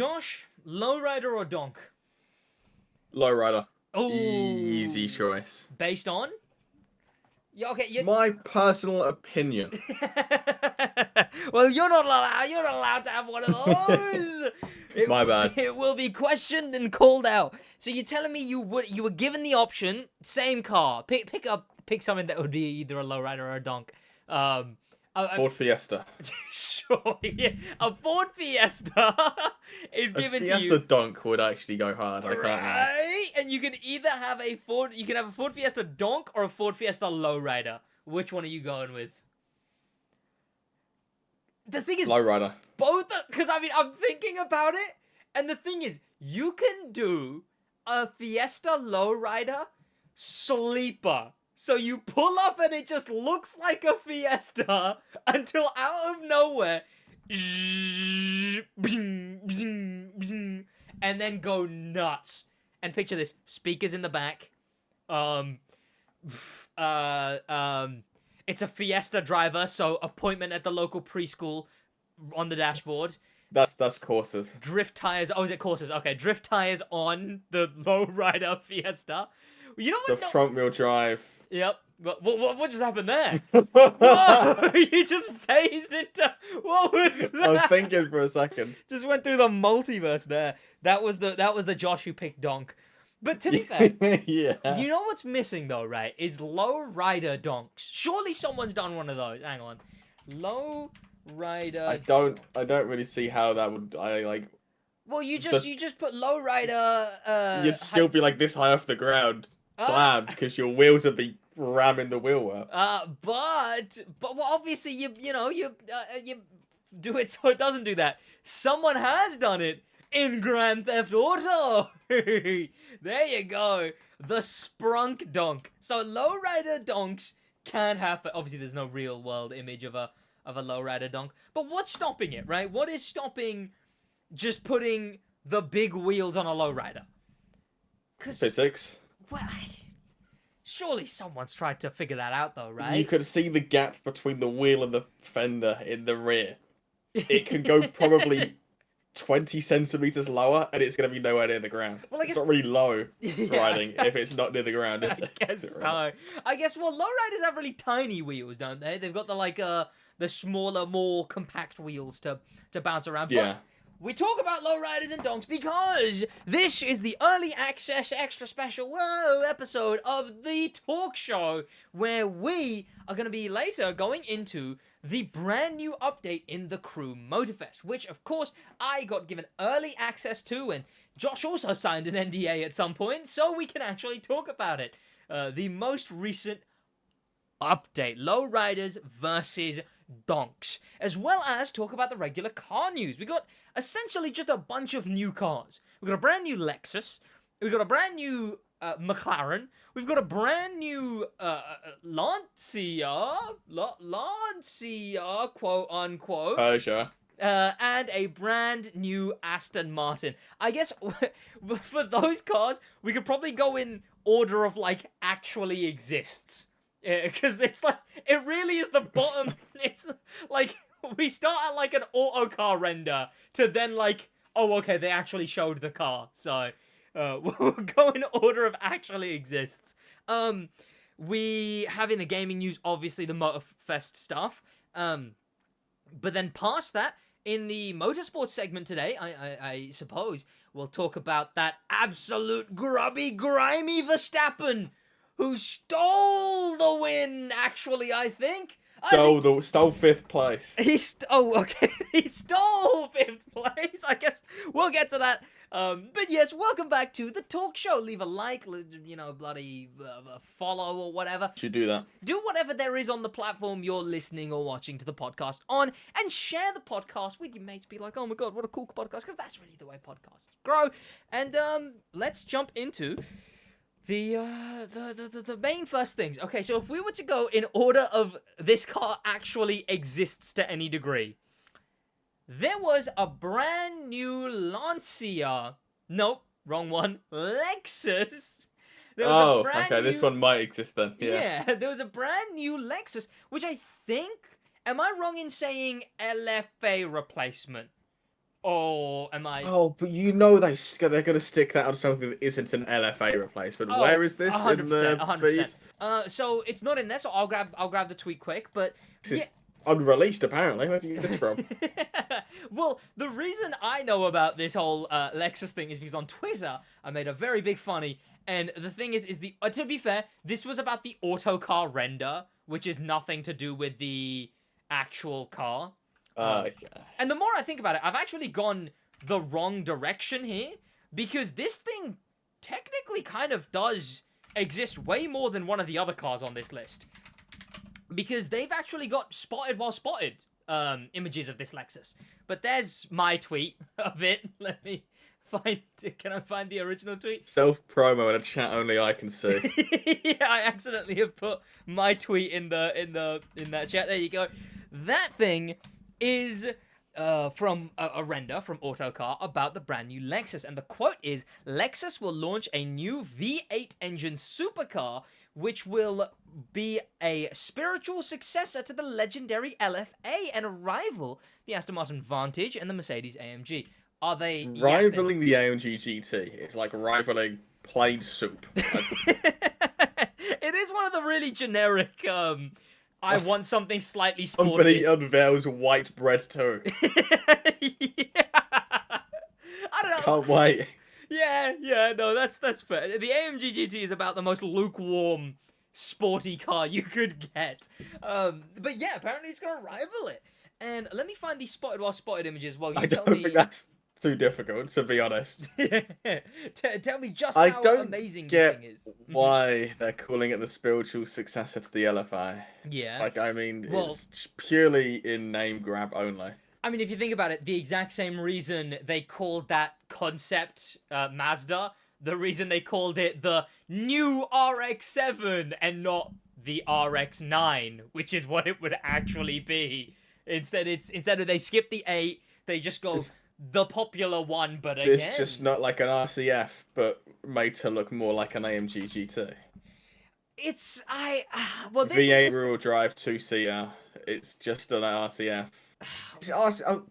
Josh, Lowrider or Donk? Lowrider. Oh, Easy choice. Based on? Yeah, okay. My personal opinion. Well, you're not allowed. You're not allowed to have one of those. My bad. It will be questioned and called out. So you're telling me you were given the option, same car, pick something that would be either a Lowrider or a Donk. Ford Fiesta. Sure, yeah. A Ford Fiesta is given to you. Fiesta Donk would actually go hard. I can't lie. Right, and you can either have a Ford Fiesta Donk or a Ford Fiesta Lowrider. Which one are you going with? The thing is, Lowrider. both, because I mean, I'm thinking about it, and the thing is, you can do a Fiesta Lowrider sleeper. So you pull up and it just looks like a Fiesta until out of nowhere, and then go nuts. And picture this: speakers in the back. It's a Fiesta driver, so appointment at the local preschool on the dashboard. That's Corsas. Drift tires. Oh, is it Corsas? Okay, drift tires on the Lowrider Fiesta. You know what? The front wheel drive. Yep. What just happened there? Whoa! You just phased into. What was that? I was thinking for a second. Just went through the multiverse there. That was the Josh who picked Donk. But to be fair, yeah. You know what's missing though, right? Is Lowrider Donks. Surely someone's done one of those. Hang on. Lowrider. I don't really see how that would. Well, you just put Lowrider. You'd still be like this high off the ground, blam, because your wheels would be ramming the wheel up. But well, obviously you do it so it doesn't do that. Someone has done it in Grand Theft Auto. There you go. The Sprunk Donk. So Lowrider Donks can happen. Obviously, there's no real world image of a Lowrider Donk. But what's stopping it, right? What is stopping just putting the big wheels on a Lowrider? Physics. Well, surely someone's tried to figure that out, though, right? You could see the gap between the wheel and the fender in the rear. It can go probably 20 centimeters lower, and it's going to be nowhere near the ground. Well, I guess... It's not really low riding if it's not near the ground, is it? I guess so. I guess, well, lowriders have really tiny wheels, don't they? They've got the smaller, more compact wheels to bounce around. Yeah. But we talk about lowriders and donks because this is the early access extra special episode of the talk show where we are going to be later going into the brand new update in the Crew Motorfest, which, of course, I got given early access to, and Josh also signed an NDA at some point, so we can actually talk about it. The most recent update, lowriders versus donks, as well as talk about the regular car news. We got essentially just a bunch of new cars. We got a brand new Lexus, we got a brand new McLaren, we've got a brand new Lancia, quote unquote. Sure. And a brand new Aston Martin. I guess for those cars, we could probably go in order of like actually exists. Because it's like, it really is the bottom. It's like, we start at like an auto car render to then like, oh, okay, they actually showed the car. So, we'll go in order of actually exists. We have in the gaming news, obviously, the Motorfest stuff. But then past that, in the Motorsports segment today, I suppose, we'll talk about that absolute grubby, grimy Verstappen, who stole the win, actually, I think. Stole fifth place. He stole 5th place. I guess we'll get to that. But yes, welcome back to the talk show. Leave a like, bloody follow or whatever. Should do that. Do whatever there is on the platform you're listening or watching to the podcast on, and share the podcast with your mates. Be like, oh my god, what a cool podcast, because that's really the way podcasts grow. And let's jump into the main first things. Okay, so if we were to go in order of this car actually exists to any degree, there was a brand new Lancia. Nope, wrong one. Lexus. This one might exist then. Yeah, there was a brand new Lexus, which I think, am I wrong in saying LFA replacement? Or am I? Oh, but you know they're going to stick that on something that isn't an LFA replacement. Oh, Where is this in 100%, the feed? 100%. So it's not in there, so I'll grab the tweet quick. But This yeah. is unreleased, apparently. Where do you get this from? Well, the reason I know about this whole Lexus thing is because on Twitter I made a very big funny, and the thing is the to be fair, this was about the autocar render, which is nothing to do with the actual car. Yeah. And the more I think about it, I've actually gone the wrong direction here, because this thing technically kind of does exist way more than one of the other cars on this list. Because they've actually got spotted while spotted images of this Lexus. But there's my tweet of it. Let me find... Can I find the original tweet? Self-promo in a chat only I can see. Yeah, I accidentally have put my tweet in that chat. There you go. That thing is from a render from Autocar about the brand new Lexus, and the quote is, "Lexus will launch a new V8 engine supercar which will be a spiritual successor to the legendary LFA and rival the Aston Martin Vantage and the Mercedes AMG." Are they rivaling the AMG GT? It's like rivaling plain soup. It is one of the really generic I want something slightly sporty. Somebody unveils white bread too. Yeah. I don't know. Can't wait. Yeah, no, that's fair. The AMG GT is about the most lukewarm, sporty car you could get. But yeah, apparently it's gonna rival it. And let me find these spotted while spotted images while you tell me. I don't think that's too difficult, to be honest. Tell me just how amazing this thing is. Why they're calling it the spiritual successor to the LFI. Yeah. Like, I mean, it's purely in name grab only. I mean, if you think about it, the exact same reason they called that concept Mazda, the reason they called it the new RX-7 and not the RX-9, which is what it would actually be. Instead of they skip the 8, they just go the popular one, but again. It's just not like an RCF, but made to look more like an AMG GT. It's well, this V8 rear-wheel drive 2-seater. It's just an RCF. It's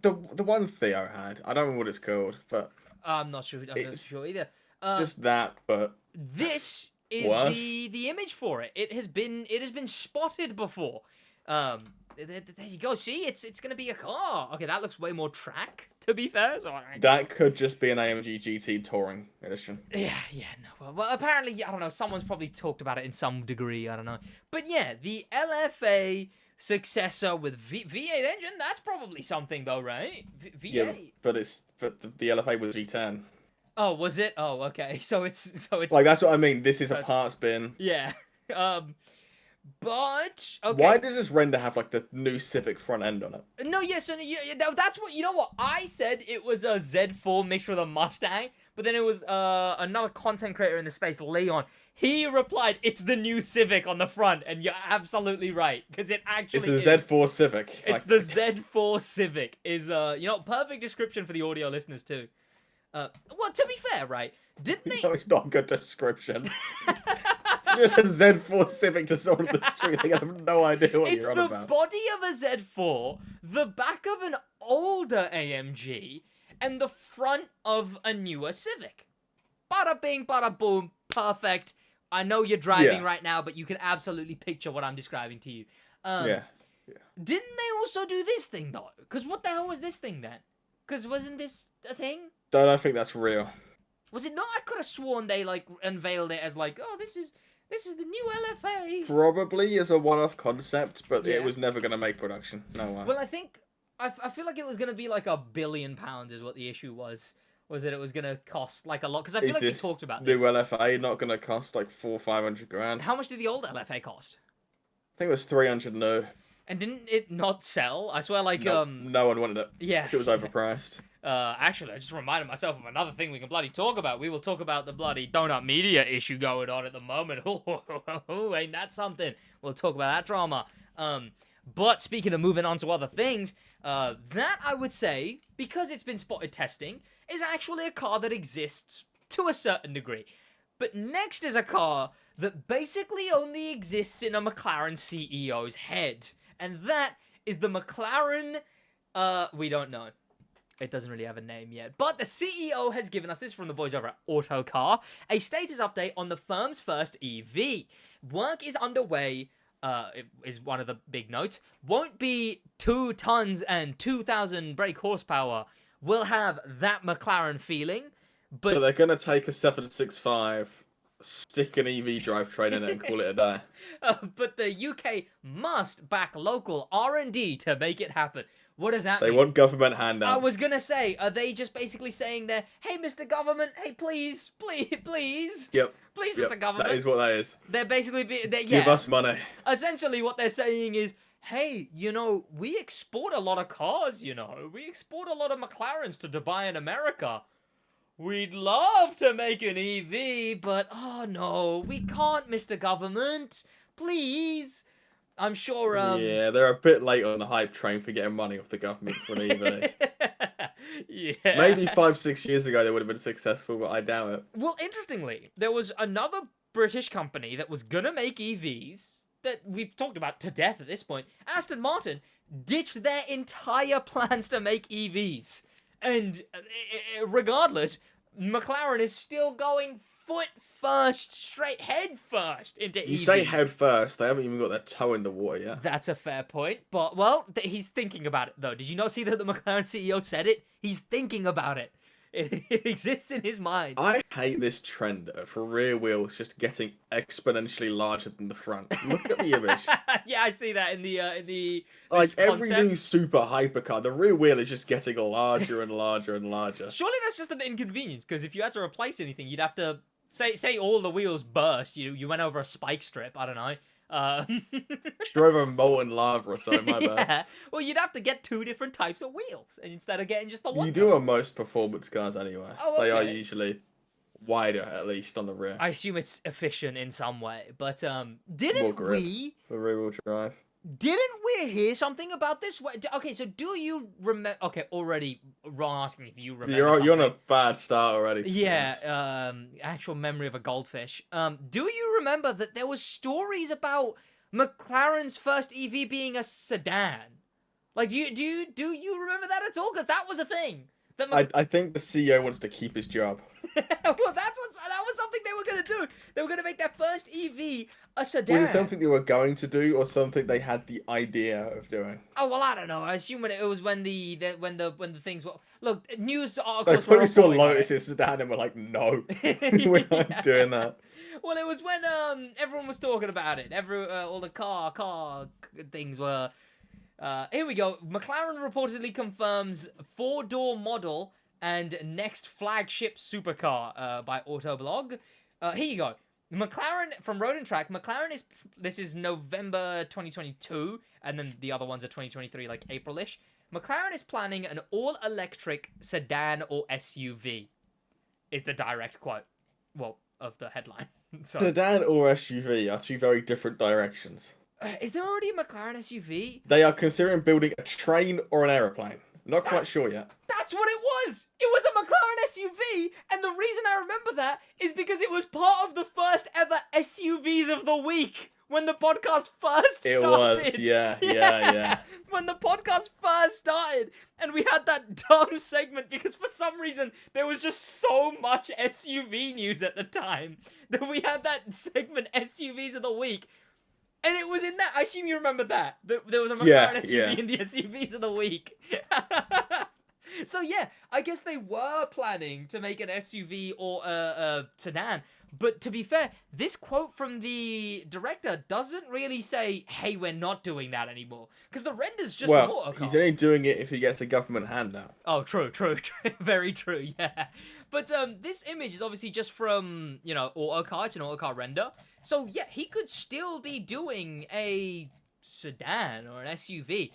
the one Theo had. I don't know what it's called, but I'm not sure. I'm not sure either. Just that, but this is the image for it. It has been spotted before. There you go. See, it's gonna be a car. Okay, that looks way more track. To be fair, so that could just be an AMG GT touring edition. Yeah, no. Well, apparently, I don't know. Someone's probably talked about it in some degree. I don't know. But yeah, the LFA successor with V8 engine. That's probably something, though, right? V8. Yeah, but the LFA was G10. Oh, was it? Oh, okay. So it's like, that's what I mean. This is a parts bin. Yeah. But okay. Why does this render have like the new Civic front end on it? No, yes, that's what you know. What I said, it was a Z4 mixed with a Mustang, but then it was another content creator in the space, Leon. He replied, "It's the new Civic on the front," and you're absolutely right, because it actually is. It's the Z4 Civic. It's the Z4 Civic. Is perfect description for the audio listeners too. Well, to be fair, right? Didn't they? No, it's not a good description. You just said Z4 Civic to someone in the street. They have no idea what you're on about. It's the body of a Z4, the back of an older AMG, and the front of a newer Civic. Bada bing, bada boom, perfect. I know you're driving right now, but you can absolutely picture what I'm describing to you. Yeah. Didn't they also do this thing, though? Because what the hell was this thing, then? Because wasn't this a thing? Don't think that's real. Was it not? I could have sworn they, like, unveiled it as, like, oh, this is the new LFA. Probably as a one-off concept, but it was never going to make production. No way. Well, I feel like it was going to be like £1 billion is what the issue was. Was that it was going to cost like a lot? Because I feel like we talked about this. New LFA not going to cost like 400-500 grand. How much did the old LFA cost? I think it was 300 new. And didn't it not sell? I swear, like no one wanted it. Yeah, it was overpriced. Actually, I just reminded myself of another thing we can bloody talk about. We will talk about the bloody donut media issue going on at the moment. Oh, ain't that something? We'll talk about that drama. But speaking of moving on to other things, that I would say, because it's been spotted testing, is actually a car that exists to a certain degree. But next is a car that basically only exists in a McLaren CEO's head. And that is the McLaren, we don't know. It doesn't really have a name yet. But the CEO has given us, this is from the boys over at Autocar, a status update on the firm's first EV. Work is underway, is one of the big notes. Won't be 2 tons and 2,000 brake horsepower. Will have that McLaren feeling. But... So they're going to take a 765, stick an EV drivetrain in it and call it a day. But the UK must back local R&D to make it happen. What does that mean? They want government handout. I was going to say, are they just basically saying there, hey, Mr. Government, hey, please. Yep. Please, Mr. Government. That is what that is. They're basically... Give us money. Essentially what they're saying is, hey, we export a lot of cars, We export a lot of McLarens to Dubai and America. We'd love to make an EV, but oh no, we can't, Mr. Government. Please. I'm sure, Yeah, they're a bit late on the hype train for getting money off the government for an EV. Yeah. Maybe 5-6 years ago they would have been successful, but I doubt it. Well, interestingly, there was another British company that was gonna make EVs that we've talked about to death at this point. Aston Martin ditched their entire plans to make EVs. And regardless, McLaren is still going foot first, straight head first into EVs. You say head first, they haven't even got their toe in the water yet. That's a fair point. But, well, he's thinking about it, though. Did you not see that the McLaren CEO said it? He's thinking about it. It exists in his mind. I hate this trend of rear wheels just getting exponentially larger than the front. Look at the image. Yeah, I see that in the like every new super hypercar, the rear wheel is just getting larger and larger and larger. Surely that's just an inconvenience, because if you had to replace anything, you'd have to say all the wheels burst. You went over a spike strip. I don't know. Drove a molten lava or something, my bad. Yeah. Well, you'd have to get 2 different types of wheels instead of getting just the one. You do on most performance cars anyway. Oh, okay. They are usually wider, at least, on the rear. I assume it's efficient in some way, but didn't More grip we? for rear-wheel drive. Didn't we hear something about this? Okay, so do you remember? Okay, already wrong asking if you remember. You're on a bad start already. Yeah, actual memory of a goldfish. Do you remember that there was stories about McLaren's first EV being a sedan? Like, do you remember that at all? Because that was a thing. I think the CEO wants to keep his job. Well, that was something they were going to do. They were going to make their first EV a sedan. Was it something they were going to do, or something they had the idea of doing? Oh well, I don't know. I assume it was when the things were. Look, news They articles. probably saw Lotus's sedan and were like, "No, we're not doing that." Well, it was when everyone was talking about it. All the car things were. Here we go. McLaren reportedly confirms 4-door model and next flagship supercar by Autoblog. Here you go. McLaren, from Road and Track, this is November 2022, and then the other ones are 2023, like April-ish. McLaren is planning an all-electric sedan or SUV, is the direct quote, well, of the headline. Sedan or SUV are 2 very different directions. Is there already a McLaren SUV? They are considering building a train or an aeroplane. Not quite sure yet. That's what it was! It was a McLaren SUV, and the reason I remember that is because it was part of the first ever SUVs of the week when the podcast first started. It was, yeah. When the podcast first started, and we had that dumb segment because for some reason there was just so much SUV news at the time that we had that segment SUVs of the week. And it was in that. I assume you remember that. There was a McLaren SUV in the SUVs of the week. So yeah, I guess they were planning to make an SUV or a sedan. But to be fair, this quote from the director doesn't really say, hey, we're not doing that anymore. Because the render's just a motorcar. He's only doing it if he gets a government handout. Oh, true. Very true, yeah. But this image is obviously just from, Autocar. It's an Autocar render. So, yeah, he could still be doing a sedan or an SUV.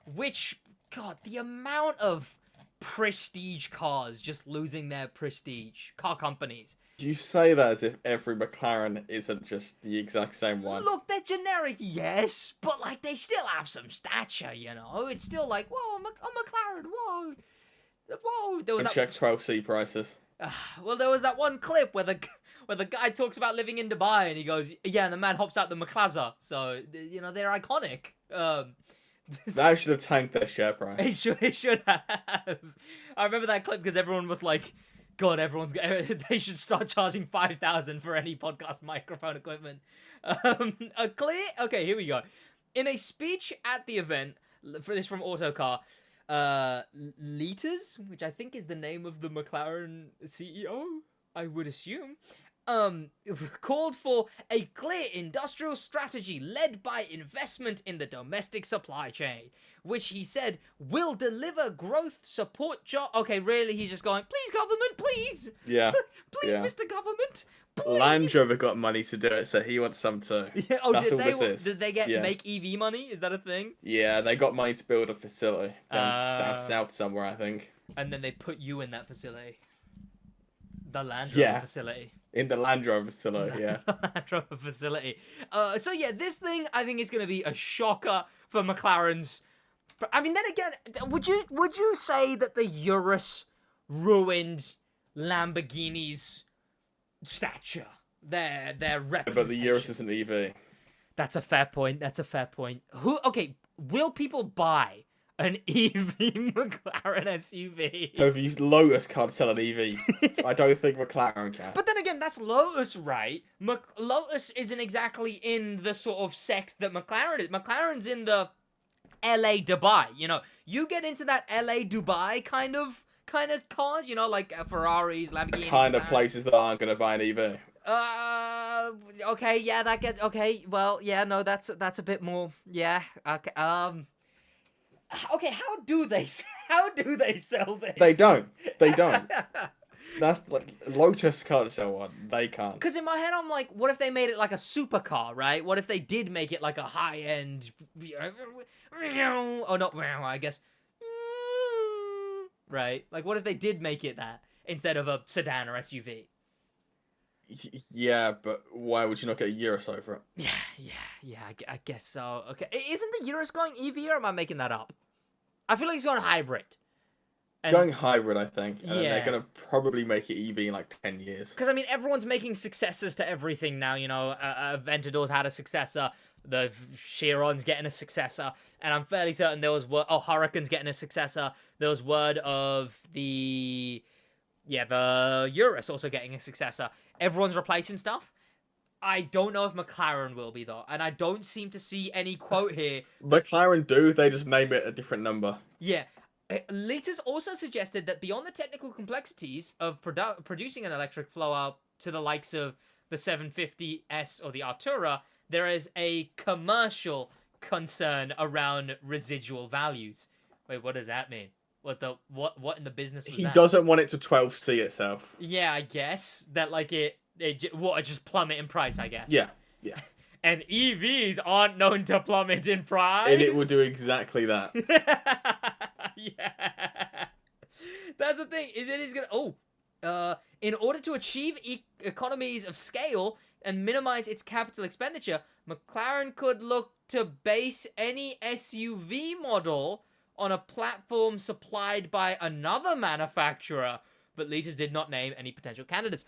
Which, God, the amount of prestige cars just losing their prestige. Car companies. You say that as if every McLaren isn't just the exact same one. Look, they're generic, yes. But, they still have some stature, It's still like, whoa, a McLaren, whoa. Whoa. There was check 12C prices. Well, there was that one clip where the guy talks about living in Dubai, and he goes, yeah, and the man hops out the McLaren. So, they're iconic. That should have tanked their share price. It should have. I remember that clip because everyone was like, God, they should start charging 5,000 for any podcast microphone equipment. Okay, here we go. In a speech at the event, for this from Autocar, Liters, which I think is the name of the McLaren CEO, I would assume, called for a clear industrial strategy led by investment in the domestic supply chain, which he said will deliver growth, support job. Okay, really? He's just going, please, government, please. Yeah. Please, yeah. Mr. Government. Please. Land Rover got money to do it, so he wants some too. Yeah, oh, That's all this is. Did they make EV money? Is that a thing? Yeah, they got money to build a facility down south somewhere, I think. And then they put you in that facility. The Land Rover facility. In the Land Rover facility, yeah. Land Rover facility. So yeah, this thing I think is going to be a shocker for McLaren's. I mean, then again, would you say that the Urus ruined Lamborghini's stature, their reputation? But the Urus isn't EV. That's a fair point. Okay, will people buy an EV McLaren SUV? If Lotus can't sell an EV, I don't think McLaren can. But then again, that's Lotus, right? Lotus isn't exactly in the sort of sect that McLaren is. McLaren's in the LA Dubai. You know, you get into that LA Dubai kind of cars. You know, like Ferraris, Lamborghinis. The kind of places that aren't going to buy an EV. Okay, yeah, okay. Well, yeah, no, that's a bit more. Yeah, okay. Okay, how do they sell this? They don't. That's like Lotus can't sell one. They can't. Because in my head, I'm like, what if they made it like a supercar, right? What if they did make it like a high end? Oh, not I guess. Right? Like, what if they did make it that instead of a sedan or SUV? Yeah, but why would you not get a Urus over it? Yeah. I guess so. Okay, isn't the Urus going EV or am I making that up? I feel like it's going hybrid. It's going hybrid, I think. And they're going to probably make it EV in like 10 years. Because, I mean, everyone's making successors to everything now, you know. Aventador's had a successor. The Chiron's getting a successor. And I'm fairly certain there was word... Oh, Huracan's getting a successor. There was word of the Urus also getting a successor. Everyone's replacing stuff. I don't know if McLaren will be, though. And I don't seem to see any quote here. McLaren do. They just name it a different number. Yeah. Liters also suggested that beyond the technical complexities of producing an electric blower to the likes of the 750S or the Artura, there is a commercial concern around residual values. Wait, what does that mean? What in the business was He that? doesn't want it to 12C itself. Yeah, I guess. That like it just plummet in price, I guess. Yeah. And EVs aren't known to plummet in price. And it will do exactly that. Yeah. That's the thing. Is gonna in order to achieve economies of scale and minimize its capital expenditure, McLaren could look to base any SUV model on a platform supplied by another manufacturer, but Liters did not name any potential candidates.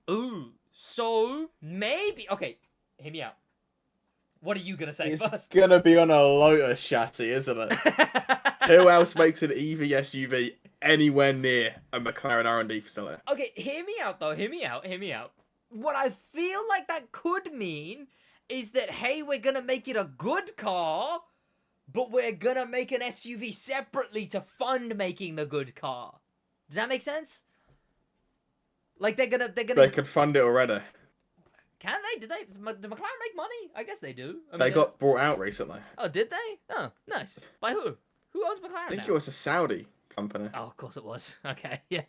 Ooh, so maybe... Okay, hear me out. What are you going to say first? It's going to be on a Lotus chassis, isn't it? Who else makes an EV SUV anywhere near a McLaren R&D facility? Okay, hear me out, though. Hear me out. What I feel like that could mean is that, hey, we're going to make it a good car, but we're going to make an SUV separately to fund making the good car. Does that make sense? Like, they're gonna... They could fund it already. Can they? Do McLaren make money? I guess they do. They got brought out recently. Oh, did they? Oh, nice. By who? Who owns McLaren I think now? it was a Saudi company. Oh, of course it was. Okay, yeah.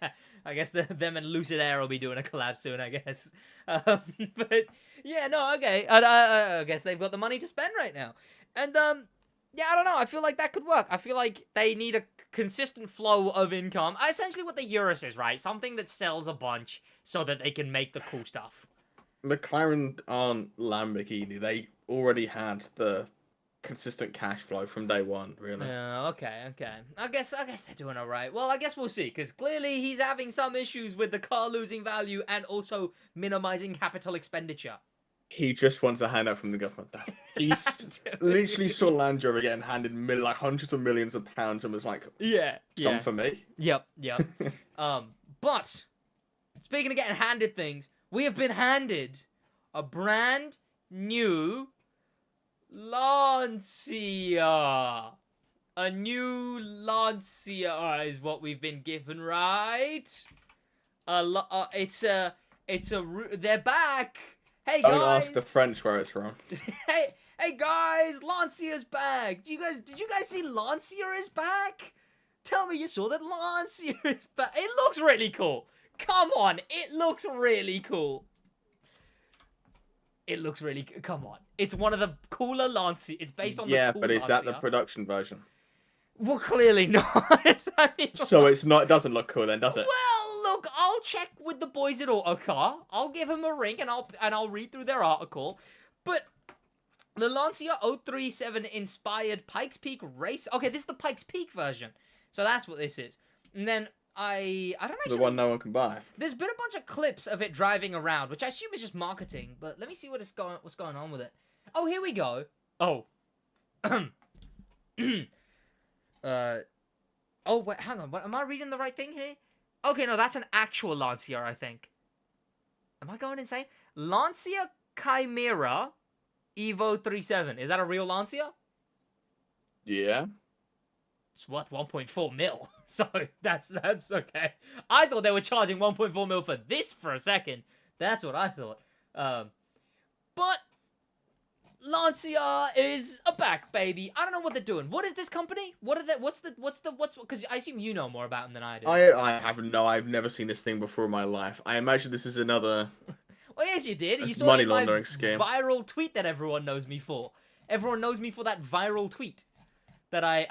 I guess them and Lucid Air will be doing a collab soon, I guess. But, yeah, no, okay. I guess they've got the money to spend right now. And, yeah, I don't know. I feel like that could work. I feel like they need a consistent flow of income. Essentially what the Urus is, right? Something that sells a bunch so that they can make the cool stuff. McLaren aren't Lamborghini. They already had the consistent cash flow from day one, really. Yeah, okay. I guess they're doing all right. Well, I guess we'll see, because clearly he's having some issues with the car losing value and also minimizing capital expenditure. He just wants a handout from the government. He's literally saw Land Rover getting handed like hundreds of millions of pounds and was like, some for me. Yep. But speaking of getting handed things, we have been handed a brand new Lancia. A new Lancia is what we've been given, right? They're back. Hey guys! Don't ask the French where it's from. hey guys! Lancia's back. Did you guys see Lancia is back? Tell me you saw that Lancia is back. It looks really cool. Come on, it looks really cool. Come on. It's one of the cooler Lancia. It's based on the cool but is Lancia. that the production version? Well, clearly not. So it's not. It doesn't look cool then, does it? Well, look, I'll check with the boys at Autocar. I'll give them a ring and I'll read through their article. But the Lancia 037 inspired Pikes Peak race. Okay, this is the Pikes Peak version. So that's what this is. And then I don't actually. The one no one can buy. There's been a bunch of clips of it driving around, which I assume is just marketing. But let me see what's going on with it. Oh, here we go. Oh. Oh, wait, hang on. What, am I reading the right thing here? Okay, no, that's an actual Lancia, I think. Am I going insane? Lancia Chimera Evo 37. Is that a real Lancia? Yeah. It's worth 1.4 mil. So that's okay. I thought they were charging 1.4 mil for this for a second. That's what I thought. But Lancia is a back, baby. I don't know what they're doing. What is this company? What are they? What's because I assume you know more about them than I do. I've never seen this thing before in my life. I imagine this is another. Well, yes, you did. You saw money laundering scheme. Viral tweet that everyone knows me for. Everyone knows me for that viral tweet. That I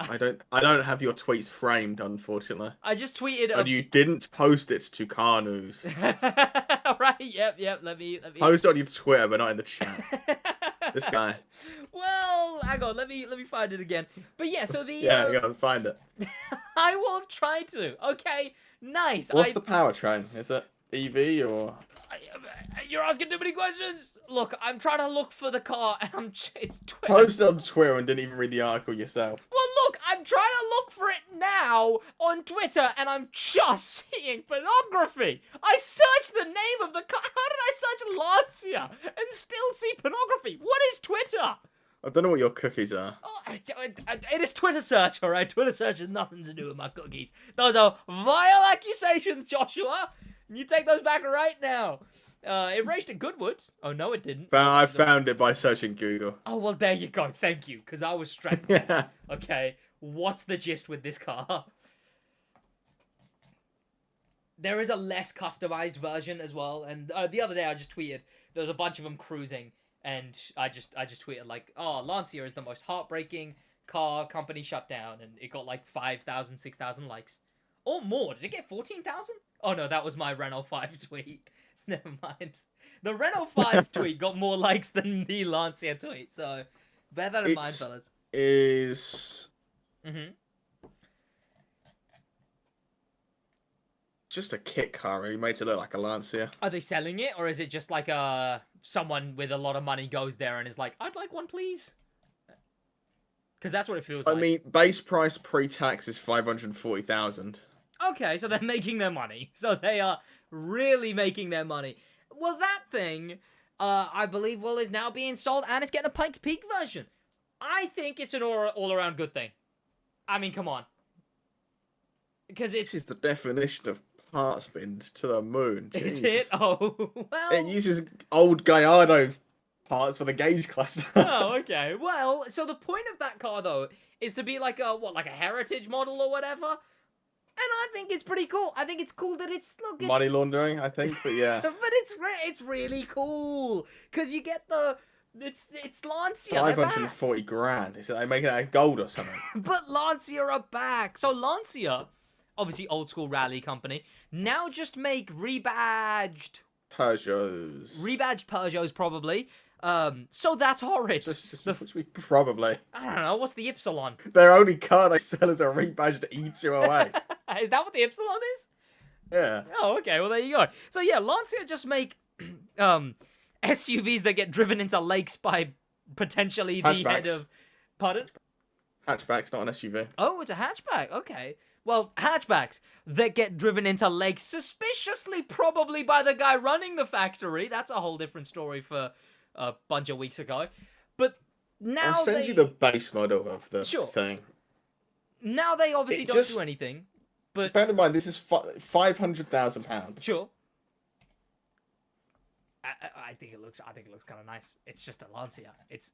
don't have your tweets framed, unfortunately. I just tweeted. And you didn't post it to Car News. Right? Yep. Let me post it on your Twitter, but not in the chat. This guy. Well, hang on. Let me find it again. But yeah, so the go find it. I will try to. Okay, nice. What's the powertrain? Is it EV or? You're asking too many questions. Look, I'm trying to look for the car, and it's Twitter. Post it on Twitter and didn't even read the article yourself. Well, look, I'm trying to look for it now on Twitter, and I'm just seeing pornography. I searched the name of the car. How did I search Lancia and still see pornography? What is Twitter? I don't know what your cookies are. Oh, it is Twitter search, all right? Twitter search has nothing to do with my cookies. Those are vile accusations, Joshua. You take those back right now. It raced at Goodwood. Oh, no, it didn't. But I found it by searching Google. Oh, well, there you go. Thank you, because I was stressed. Okay, what's the gist with this car? There is a less customized version as well. And the other day I just tweeted, there was a bunch of them cruising. And I just tweeted like, oh, Lancia is the most heartbreaking car company shut down. And it got like 5,000, 6,000 likes. Or more. Did it get 14,000? Oh, no, that was my Renault 5 tweet. Never mind. The Renault 5 tweet got more likes than the Lancia tweet. So, bear that in mind, fellas. Is... Mm-hmm. Just a kit car, really. Made it look like a Lancia. Are they selling it? Or is it just like someone with a lot of money goes there and is like, I'd like one, please? Because that's what it feels like. I mean, base price pre-tax is 540,000. Okay, so they're making their money. So they are really making their money. Well, that thing, I believe, is now being sold, and it's getting a Pikes Peak version. I think it's an all-around good thing. I mean, come on. Because it's... This is the definition of parts bins to the moon. Is Jesus. it? Oh, well... It uses old Gallardo parts for the gauge cluster. Oh, okay. Well, so the point of that car, though, is to be like a heritage model or whatever. And I think it's pretty cool. I think it's cool that it's money laundering, I think, but yeah. But it's really cool because you get it's Lancia. 540 grand. Is it they making it out of gold or something? But Lancia are back. So Lancia, obviously old school rally company, now just make rebadged Peugeots probably. So that's horrid. Probably. I don't know. What's the Ypsilon? Their only car they sell is a rebadged E208. Is that what the Ypsilon is? Yeah. Oh, okay. Well, there you go. So yeah, Lancia just make SUVs that get driven into lakes by potentially the head of... Pardon? Hatchback's not an SUV. Oh, it's a hatchback. Okay. Well, hatchbacks that get driven into lakes suspiciously probably by the guy running the factory. That's a whole different story for a bunch of weeks ago. But now I'll send you the base model of the thing. Now they obviously don't do anything. But bear in mind, this is £500,000. Sure. I think it looks kind of nice. It's just a Lancia. It's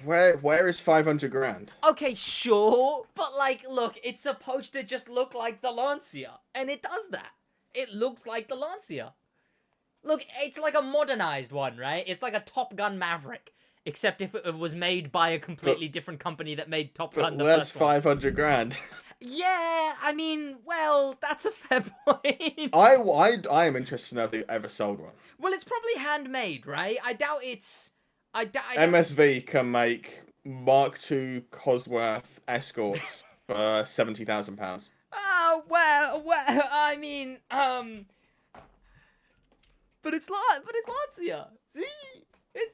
Where is 500 grand? Okay, sure, but like, look, it's supposed to just look like the Lancia, and it does that. It looks like the Lancia. Look, it's like a modernized one, right? It's like a Top Gun Maverick, except if it was made by a completely different company that made Top Gun the first one. Where's 500 grand? Yeah, I mean, well, that's a fair point. I am interested to know if they've ever sold one. Well, it's probably handmade, right? I doubt it's... MSV can make Mark II Cosworth escorts for £70,000. Oh, well, I mean, but it's Lancia. See?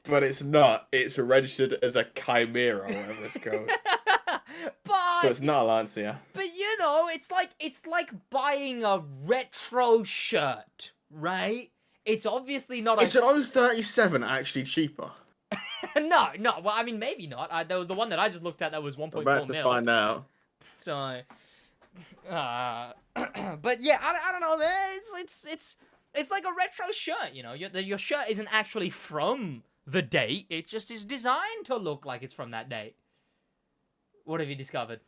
But it's not. It's registered as a Chimera, whatever it's called. So it's not a Lancia. But you know, it's like buying a retro shirt, right? It's obviously not. Is an 037 actually cheaper? No. Well, I mean, maybe not. There was the one that I just looked at that was 1.4 mil. About to find out. So, but yeah, I don't know, man. It's like a retro shirt, you know. Your shirt isn't actually from the date. It just is designed to look like it's from that date. What have you discovered?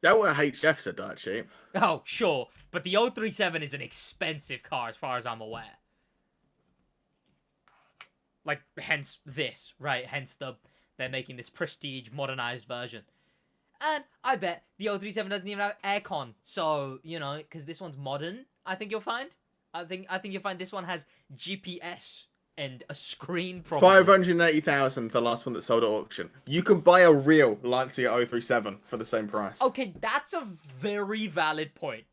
Yellow HFs are dirt cheap. Oh, sure. But the 037 is an expensive car as far as I'm aware. Like, hence this, right? Hence they're making this prestige modernized version. And I bet the 037 doesn't even have aircon. So, you know, because this one's modern, I think you'll find. I think you'll find this one has GPS and a screen probably. 580,000, the last one that sold at auction. You can buy a real Lancia 037 for the same price. Okay, that's a very valid point.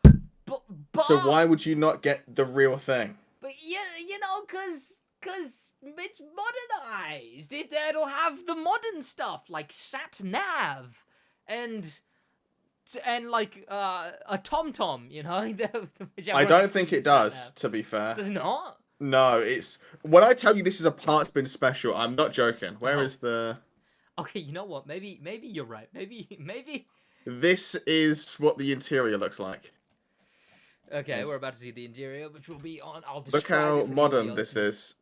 But so why would you not get the real thing? But you know, cause it's modernized. It'll have the modern stuff like sat nav and like a TomTom. You know. I don't think it does. To be fair, does it not? No, it's... When I tell you this is a parts bin special, I'm not joking. Where is the... Okay, you know what? Maybe you're right. Maybe... This is what the interior looks like. Okay, we're about to see the interior, which will be on... I'll describe. Look how modern this is.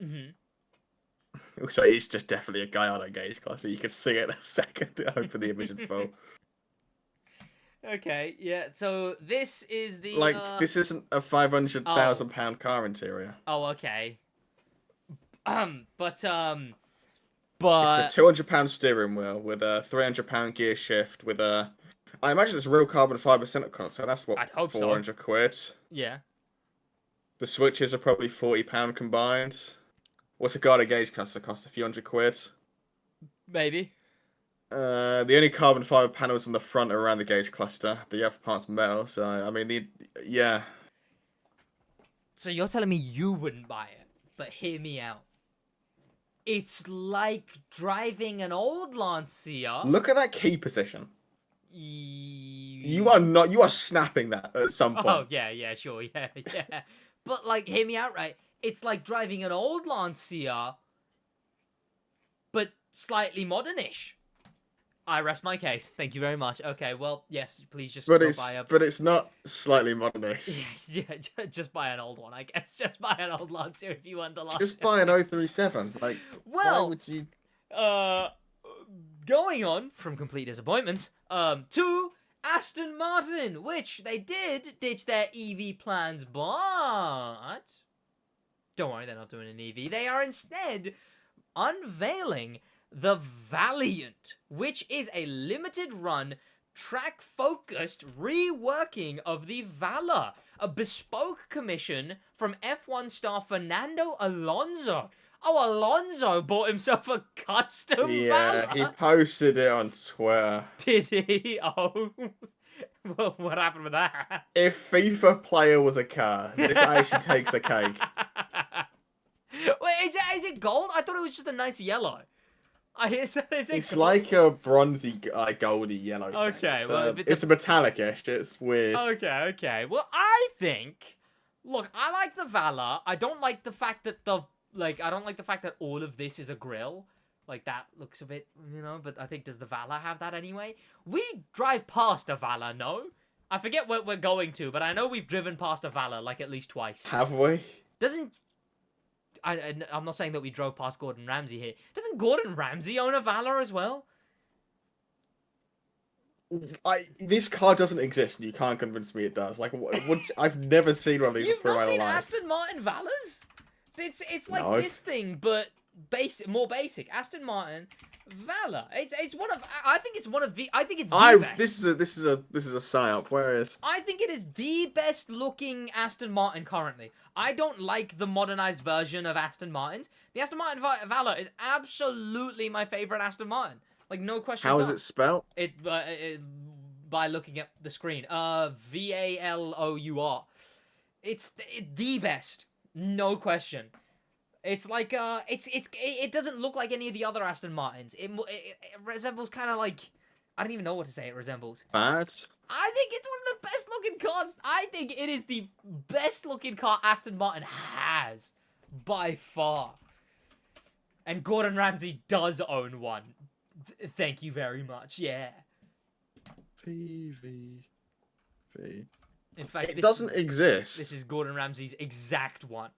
Mm-hmm. So it's just definitely a guy on a gauge class, so you can see it in a second. Open the image in full. Okay, yeah, so this is the... Like, this isn't a £500,000 car interior. Oh, okay. But... It's the £200 steering wheel with a £300 gear shift with a... I imagine it's real carbon fibre centre console, that's what, I'd hope 400 quid? Yeah. The switches are probably £40 combined. What's a guarded gauge cluster cost? A few hundred quid? Maybe. The only carbon fibre panels on the front are around the gauge cluster. The other part's metal, so, I mean, yeah. So you're telling me you wouldn't buy it, but hear me out. It's like driving an old Lancia. Look at that key position. You are snapping that at some point. Oh, yeah, sure, yeah. But, like, hear me out, right? It's like driving an old Lancia, but slightly modernish. I rest my case. Thank you very much. Okay, well, yes, please just buy a... But it's not slightly modernish. Yeah, just buy an old one, I guess. Just buy an old Lancia if you want the Lancia. Just buy an 037. Like, well, why would you... Going on from complete disappointments, to Aston Martin, which they did ditch their EV plans, but... Don't worry, they're not doing an EV. They are instead unveiling the Valiant, which is a limited-run, track-focused reworking of the Valor, a bespoke commission from F1 star Fernando Alonso. Oh, Alonso bought himself a custom Valor. Yeah, he posted it on Twitter. Did he? Oh. Well, what happened with that? If FIFA player was a car, this actually takes the cake. Wait, is it gold? I thought it was just a nice yellow. It's like a bronzy, goldy yellow. Okay, thing. well, if it's a metallic-ish. It's weird. Okay. Well, I think. Look, I like the Valor. I don't like the fact that I don't like the fact that all of this is a grill. Like, that looks a bit, but I think, does the Valor have that anyway? We drive past a Valor, no? I forget where we're going to, but I know we've driven past a Valor, like, at least twice. Have we? I'm not saying that we drove past Gordon Ramsay here. Doesn't Gordon Ramsay own a Valor as well? This car doesn't exist, and you can't convince me it does. Like, I've never seen one of these before in my life. You've not seen Aston Martin Valors? It's like this thing, but more basic. Aston Martin Valor. It's one of. I think it's one of the. I think it's the best. This is a psyop. Where is? I think it is the best looking Aston Martin currently. I don't like the modernized version of Aston Martins. The Aston Martin Valor is absolutely my favorite Aston Martin. Like, no question. How is it spelled? By looking at the screen. Valour. It's the best. No question. It's like it doesn't look like any of the other Aston Martins. It resembles kind of like, I don't even know what to say. It resembles. Bad. I think it's one of the best looking cars. I think it is the best looking car Aston Martin has by far. And Gordon Ramsay does own one. Thank you very much. Yeah. V. In fact, it doesn't exist. This is Gordon Ramsay's exact one.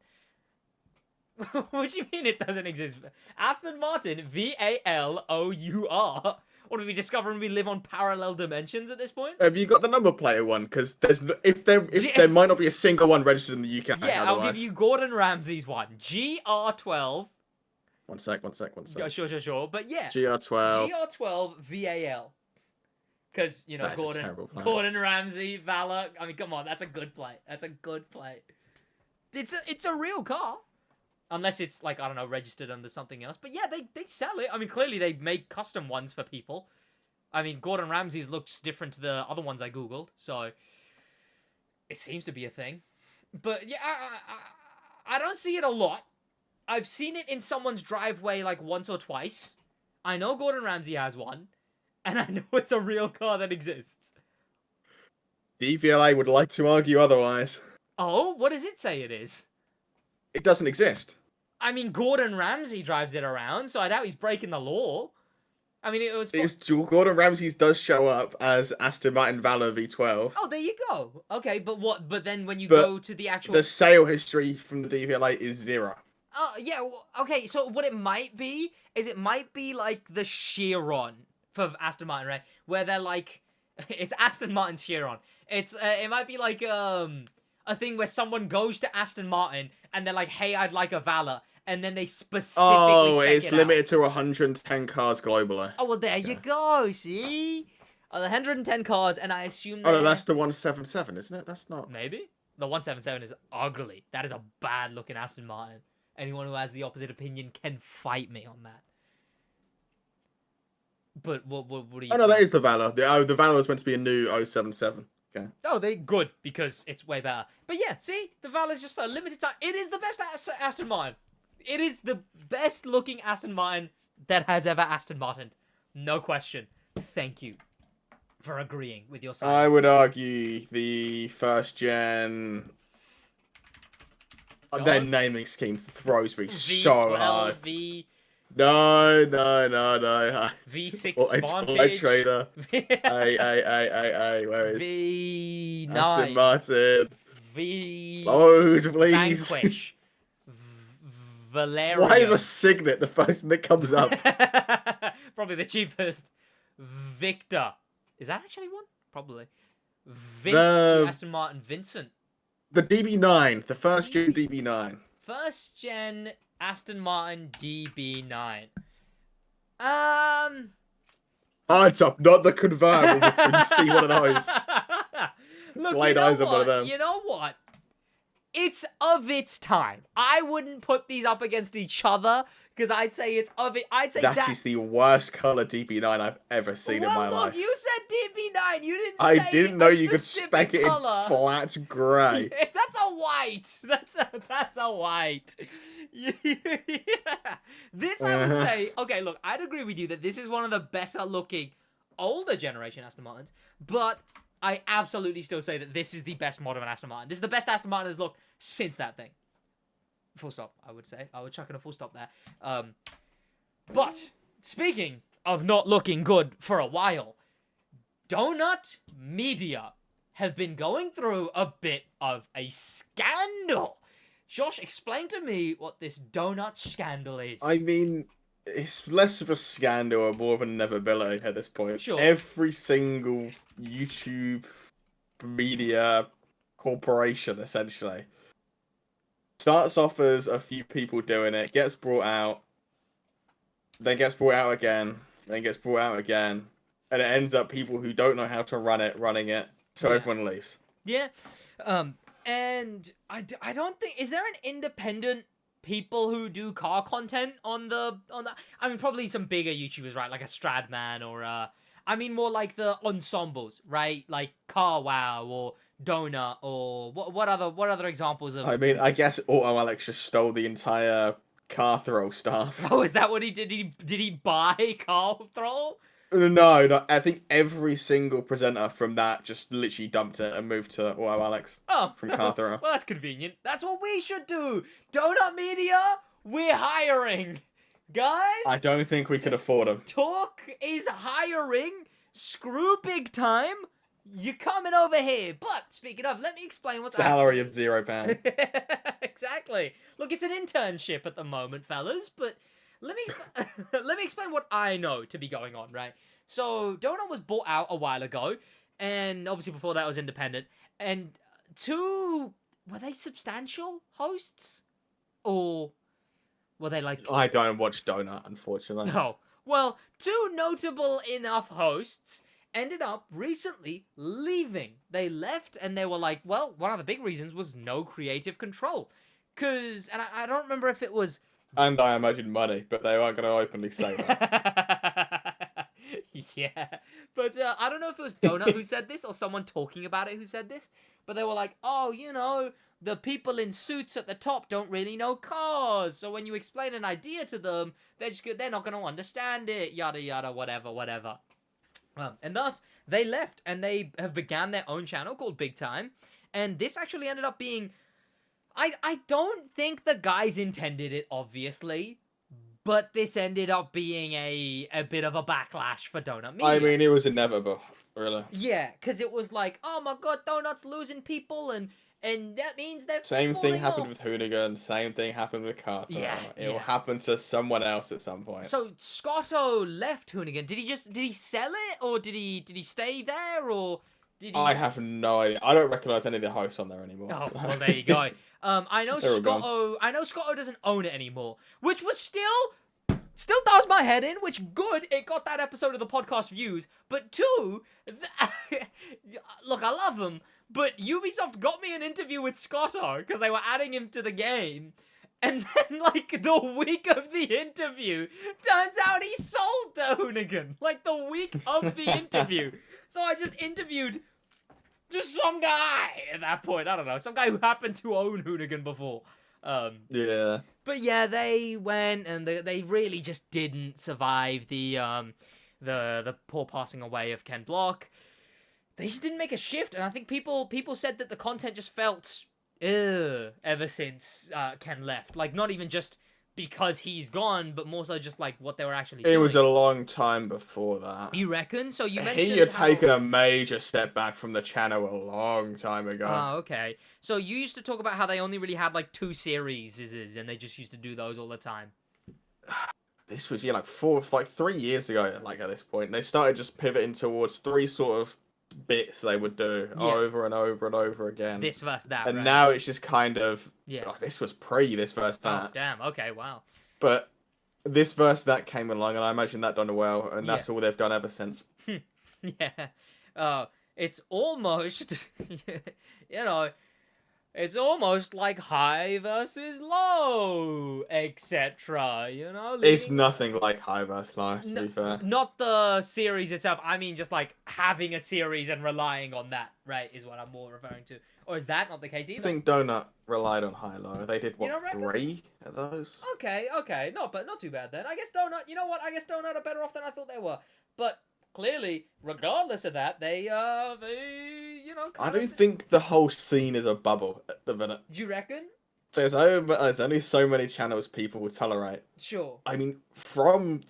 What do you mean it doesn't exist? Aston Martin, Valour. What, are we discovering we live on parallel dimensions at this point? Have you got the number plater one? Because there might not be a single one registered in the UK. Yeah, otherwise. I'll give you Gordon Ramsay's one. GR12. One sec. Sure. But yeah. GR12. GR12 VAL. Because, Gordon Ramsay, Valor. I mean, come on, that's a good play. It's a real car. Unless it's, like, I don't know, registered under something else. But yeah, they sell it. I mean, clearly they make custom ones for people. I mean, Gordon Ramsay's looks different to the other ones I Googled. So, it seems to be a thing. But yeah, I don't see it a lot. I've seen it in someone's driveway, like, once or twice. I know Gordon Ramsay has one. And I know it's a real car that exists. DVLA would like to argue otherwise. Oh, what does it say it is? It doesn't exist. I mean, Gordon Ramsay drives it around, so I doubt he's breaking the law. I mean, it was... Gordon Ramsay's does show up as Aston Martin Valor V12. Oh, there you go. Okay, but then when you go to the actual... The sale history from the DVLA is 0. Oh, yeah, okay, so what it might be is it might be like the Chiron for Aston Martin, right? Where they're like... It's Aston Martin's Chiron. It might be like a thing where someone goes to Aston Martin and they're like, hey, I'd like a Valor. And then they specifically spec it's limited to 110 cars globally. Oh, well, there you go, see? 110 cars, and I assume Oh, no, that's the 177, isn't it? That's not... Maybe? The 177 is ugly. That is a bad-looking Aston Martin. Anyone who has the opposite opinion can fight me on that. But what do you... Oh, no, that is the Valor. The Valor is meant to be a new 077. Okay. Oh, they good, because it's way better. But yeah, see? The Valor's just a limited time. It is the best Aston Martin. It is the best looking Aston Martin that has ever Aston Martin. No question. Thank you for agreeing with your science. I would argue the first gen... Their naming scheme throws me so hard. No. V6 Vantage. Trader. Where is V9. Aston Martin. Load, please. Vanquish. Valeria. Why is a Signet the first thing that comes up? Probably the cheapest. Victor. Is that actually one? Probably. Aston Martin Vincent. The DB9. The first gen DB9. First gen Aston Martin DB9. Hard top, not the convertible before you see one of those. Look, Laid eyes on one of them. You know what? It's of its time. I wouldn't put these up against each other Because I'd say it's of it. I'd say that is the worst color DB9 I've ever seen in my life. You said DB9. You didn't I say didn't know a you could specific spec it color. in flat grey. Yeah, that's a white. That's a white. This I would say. Okay, look, I'd agree with you that this is one of the better looking older generation Aston Martins, but I absolutely still say that this is the best modern Aston Martin. This is the best Aston Martin has looked since that thing. Full stop, I would say. I would chuck in a full stop there. But speaking of not looking good for a while, Donut Media have been going through a bit of a scandal. Josh, explain to me what this donut scandal is. I mean, it's less of a scandal and more of an inevitability at this point. Sure. Every single YouTube media corporation, essentially, starts off as a few people doing it, gets brought out, then gets brought out again, then gets brought out again, and it ends up people who don't know how to run it, running it, so everyone leaves. Yeah. And I don't think... Is there an independent people who do car content on the... I mean, probably some bigger YouTubers, right? Like a Stradman or... I mean, more like the ensembles, right? Like Car Wow or Donut or... What other examples of... I mean, I guess Auto Alex just stole the entire car throw stuff. Oh, is that what he did? Did he buy car throw? No, I think every single presenter from that just literally dumped it and moved to Auto Alex from Car Throw. Well, that's convenient. That's what we should do. Donut Media, we're hiring. Guys? I don't think we could afford them. Talk is hiring. Screw big time. You're coming over here. But, speaking of, let me explain what's Salary of £0. Exactly. Look, it's an internship at the moment, fellas, but... Let me explain what I know to be going on, right? So, Donut was bought out a while ago, and obviously before that was independent, and were they substantial hosts? Or were they like... I don't watch Donut, unfortunately. No. Well, two notable enough hosts ended up recently leaving. They left, and they were like, well, one of the big reasons was no creative control. And I don't remember if it was... And I imagine money, but they aren't going to openly say that. Yeah. But I don't know if it was Donut who said this or someone talking about it who said this. But they were like, oh, you know, the people in suits at the top don't really know cars. So when you explain an idea to them, they're not going to understand it. Yada, yada, whatever. And thus, they left and they have began their own channel called Big Time. And this actually ended up being... I don't think the guys intended it, obviously, but this ended up being a bit of a backlash for Donut Media. I mean, it was inevitable, really. Yeah, because it was like, oh my god, Donut's losing people, and that means they're Same thing happened off. with Hoonigan, same thing happened with Carter. Yeah, it will happen to someone else at some point. So Scotto left Hoonigan. Did he sell it, or did he stay there, or... I have no idea. I don't recognise any of the hosts on there anymore. Oh, well, there you go. I know Scotto doesn't own it anymore, which was still does my head in, which good, it got that episode of the podcast views, but two, look, I love him, but Ubisoft got me an interview with Scotto, because they were adding him to the game, and then, like, the week of the interview, turns out he sold to Hoonigan, like, the week of the interview. So I just interviewed just some guy at that point. I don't know. Some guy who happened to own Hoonigan before. Yeah. But yeah, they went and they really just didn't survive the poor passing away of Ken Block. They just didn't make a shift. And I think people said that the content just felt ever since Ken left. Like, not even just... because he's gone, but more so just like what they were actually doing. It was a long time before that. You reckon? So you mentioned he had taken a major step back from the channel a long time ago. Oh, okay. So you used to talk about how they only really had like 2 series, and they just used to do those all the time. This was like 3 years ago. Like at this point, they started just pivoting towards 3 sort of bits they would do over and over and over again. This versus that, and right? now it's just kind of this was this versus that. Oh, damn. Okay, wow. But this versus that came along, and I imagine that done well, and that's all they've done ever since. Yeah. It's almost, you know, It's almost like high versus low, etc. You know, It's nothing like high versus low, to be fair. Not the series itself. I mean, just like having a series and relying on that, right, is what I'm more referring to. Or is that not the case either? I think Donut relied on high-low. They did, what, 3 of those? Okay. Not too bad then. I guess Donut, you know what? I guess Donut are better off than I thought they were. But clearly, regardless of that, they you know, I don't think the whole scene is a bubble at the minute. Do you reckon? There's only so many channels people will tolerate. Sure. I mean, from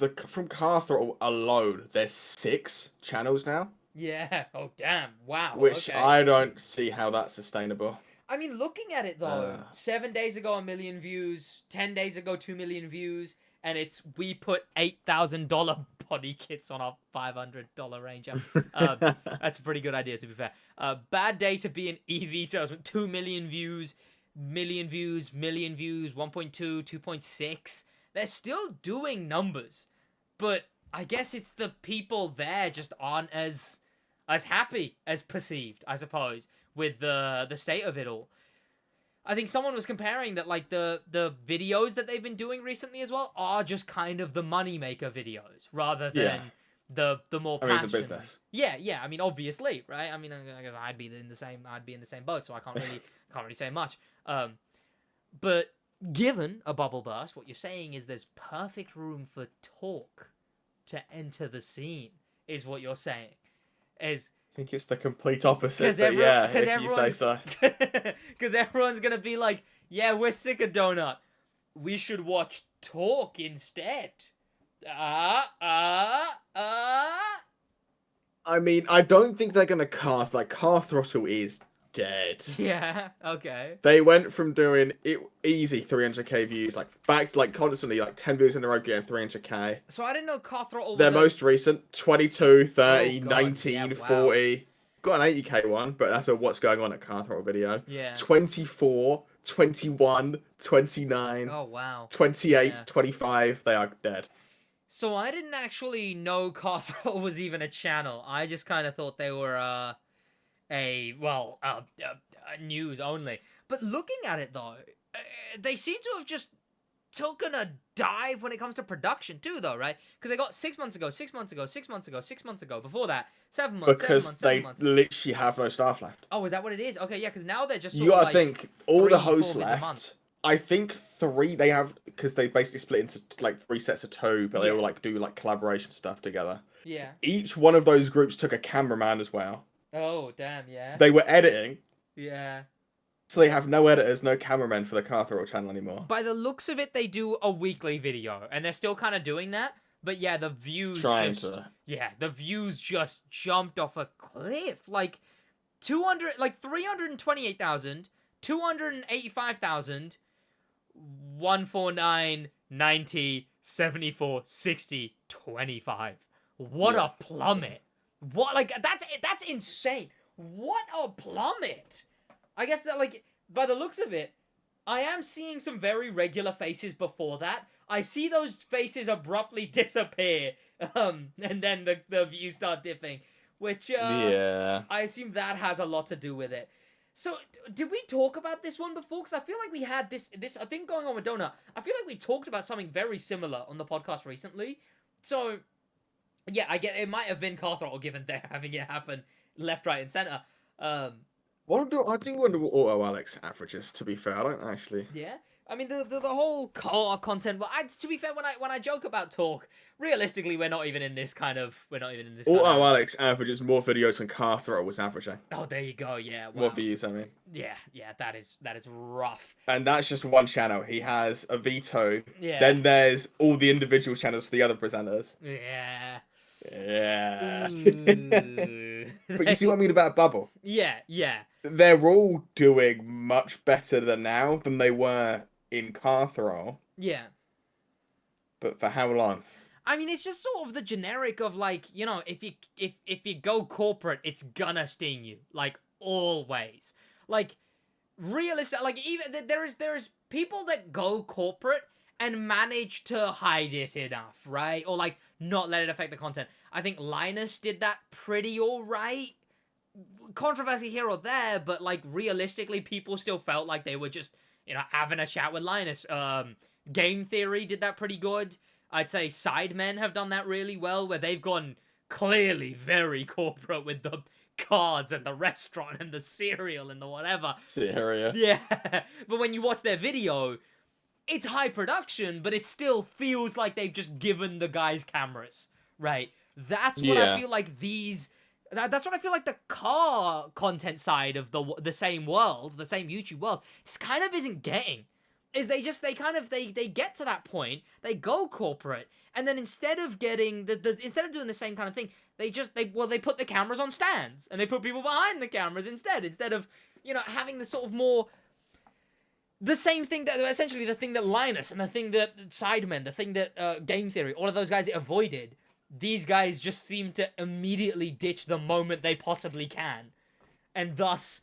Car Throttle alone, there's 6 channels now. Yeah. Oh, damn. Wow. Which okay. I don't see how that's sustainable. I mean, looking at it though, 7 days ago 1 million views, 10 days ago 2 million views, and we put $8,000 body kits on our $500 Ranger. That's a pretty good idea, to be fair. Bad day to be an EV salesman. 2 million views, million views, 1.2, 2.6. They're still doing numbers, but I guess it's the people there just aren't as happy as perceived, I suppose, with the state of it all. I think someone was comparing that, like, the videos that they've been doing recently as well are just kind of the moneymaker videos rather than the more passion. I mean, it's a business. Yeah. I mean, obviously, right? I mean, I guess I'd be in the same boat, so I can't really say much. But given a bubble burst, what you're saying is there's perfect room for talk to enter the scene, is what you're saying. I think it's the complete opposite, but yeah, if you say so. Because everyone's going to be like, yeah, we're sick of Donut. We should watch Talk instead. I mean, I don't think they're going to Car Throttle is dead. Yeah, okay. They went from doing easy 300k views, back to constantly 10 views in a row getting 300k. So I didn't know Car Throttle was their most recent 22, 30, 19, 19, 40. Got an 80k one, but that's a what's going on at Car Throttle video. Yeah. 24, 21, 29. Oh wow. 28, 25. They are dead. So I didn't actually know Car Throttle was even a channel. I just kind of thought they were news only. But looking at it though, they seem to have just taken a dive when it comes to production too, though, right? Because they got 6 months ago, 6 months ago, 6 months ago, 6 months ago. Before that, 7 months. Because 7 months. literally have no staff left. Oh, is that what it is? Okay, yeah. Because now they're just. You gotta think all the hosts left. I think 3 they have, because they basically split into 3 sets of 2, but they all do collaboration stuff together. Yeah. Each one of those groups took a cameraman as well. Oh damn! Yeah. They were editing. Yeah. So they have no editors, no cameramen for the Car Throttle channel anymore. By the looks of it, they do a weekly video, and they're still kind of doing that. But yeah, the views the views just jumped off a cliff. 328,000, 285,000, 149, 90, 74, 60, 25. What a plummet. What, that's insane. What a plummet. I guess that, by the looks of it, I am seeing some very regular faces before that. I see those faces abruptly disappear, and then the views start dipping, which, I assume that has a lot to do with it. So, did we talk about this one before? Because I feel like we had this thing going on with Donut. I feel like we talked about something very similar on the podcast recently. So, yeah, I get it might have been Car Throttle given they're having it happen left, right, and center. I do wonder what Auto Alex averages, to be fair. I don't actually. Yeah. I mean, the whole car content. Well, to be fair, when I joke about Talk, realistically, we're not even in this. Auto Alex averages more videos than Car Throttle was averaging. Oh, there you go. Yeah. Wow. More views, I mean. Yeah. That is rough. And that's just one channel. He has a veto. Yeah. Then there's all the individual channels for the other presenters. Yeah. Yeah. But you see what I mean about Bubble? Yeah. They're all doing much better now than they were in Car Throttle. Yeah. But for how long? I mean, it's just sort of the generic of if you go corporate, it's gonna sting you, always. Realistic, even there is people that go corporate and manage to hide it enough, right? Or not let it affect the content. I think Linus did that pretty alright controversy here or there, but like realistically, people still felt like they were just, having a chat with Linus. Game Theory did that pretty good. I'd say Sidemen have done that really well, where they've gone clearly very corporate with the cards and the restaurant and the cereal and the whatever. Cereal. Yeah. But when you watch their video, it's high production, but it still feels like they've just given the guys cameras, right? That's what I feel like that's what I feel like the car content side of the same world, the same YouTube world, just kind of isn't getting. Is they get to that point, they go corporate, and then instead of getting instead of doing the same kind of thing, they put the cameras on stands and they put people behind the cameras instead of having the sort of more the same thing that essentially the thing that Linus and the thing that Sidemen, the thing that Game Theory, all of those guys avoided. These guys just seem to immediately ditch the moment they possibly can, and thus,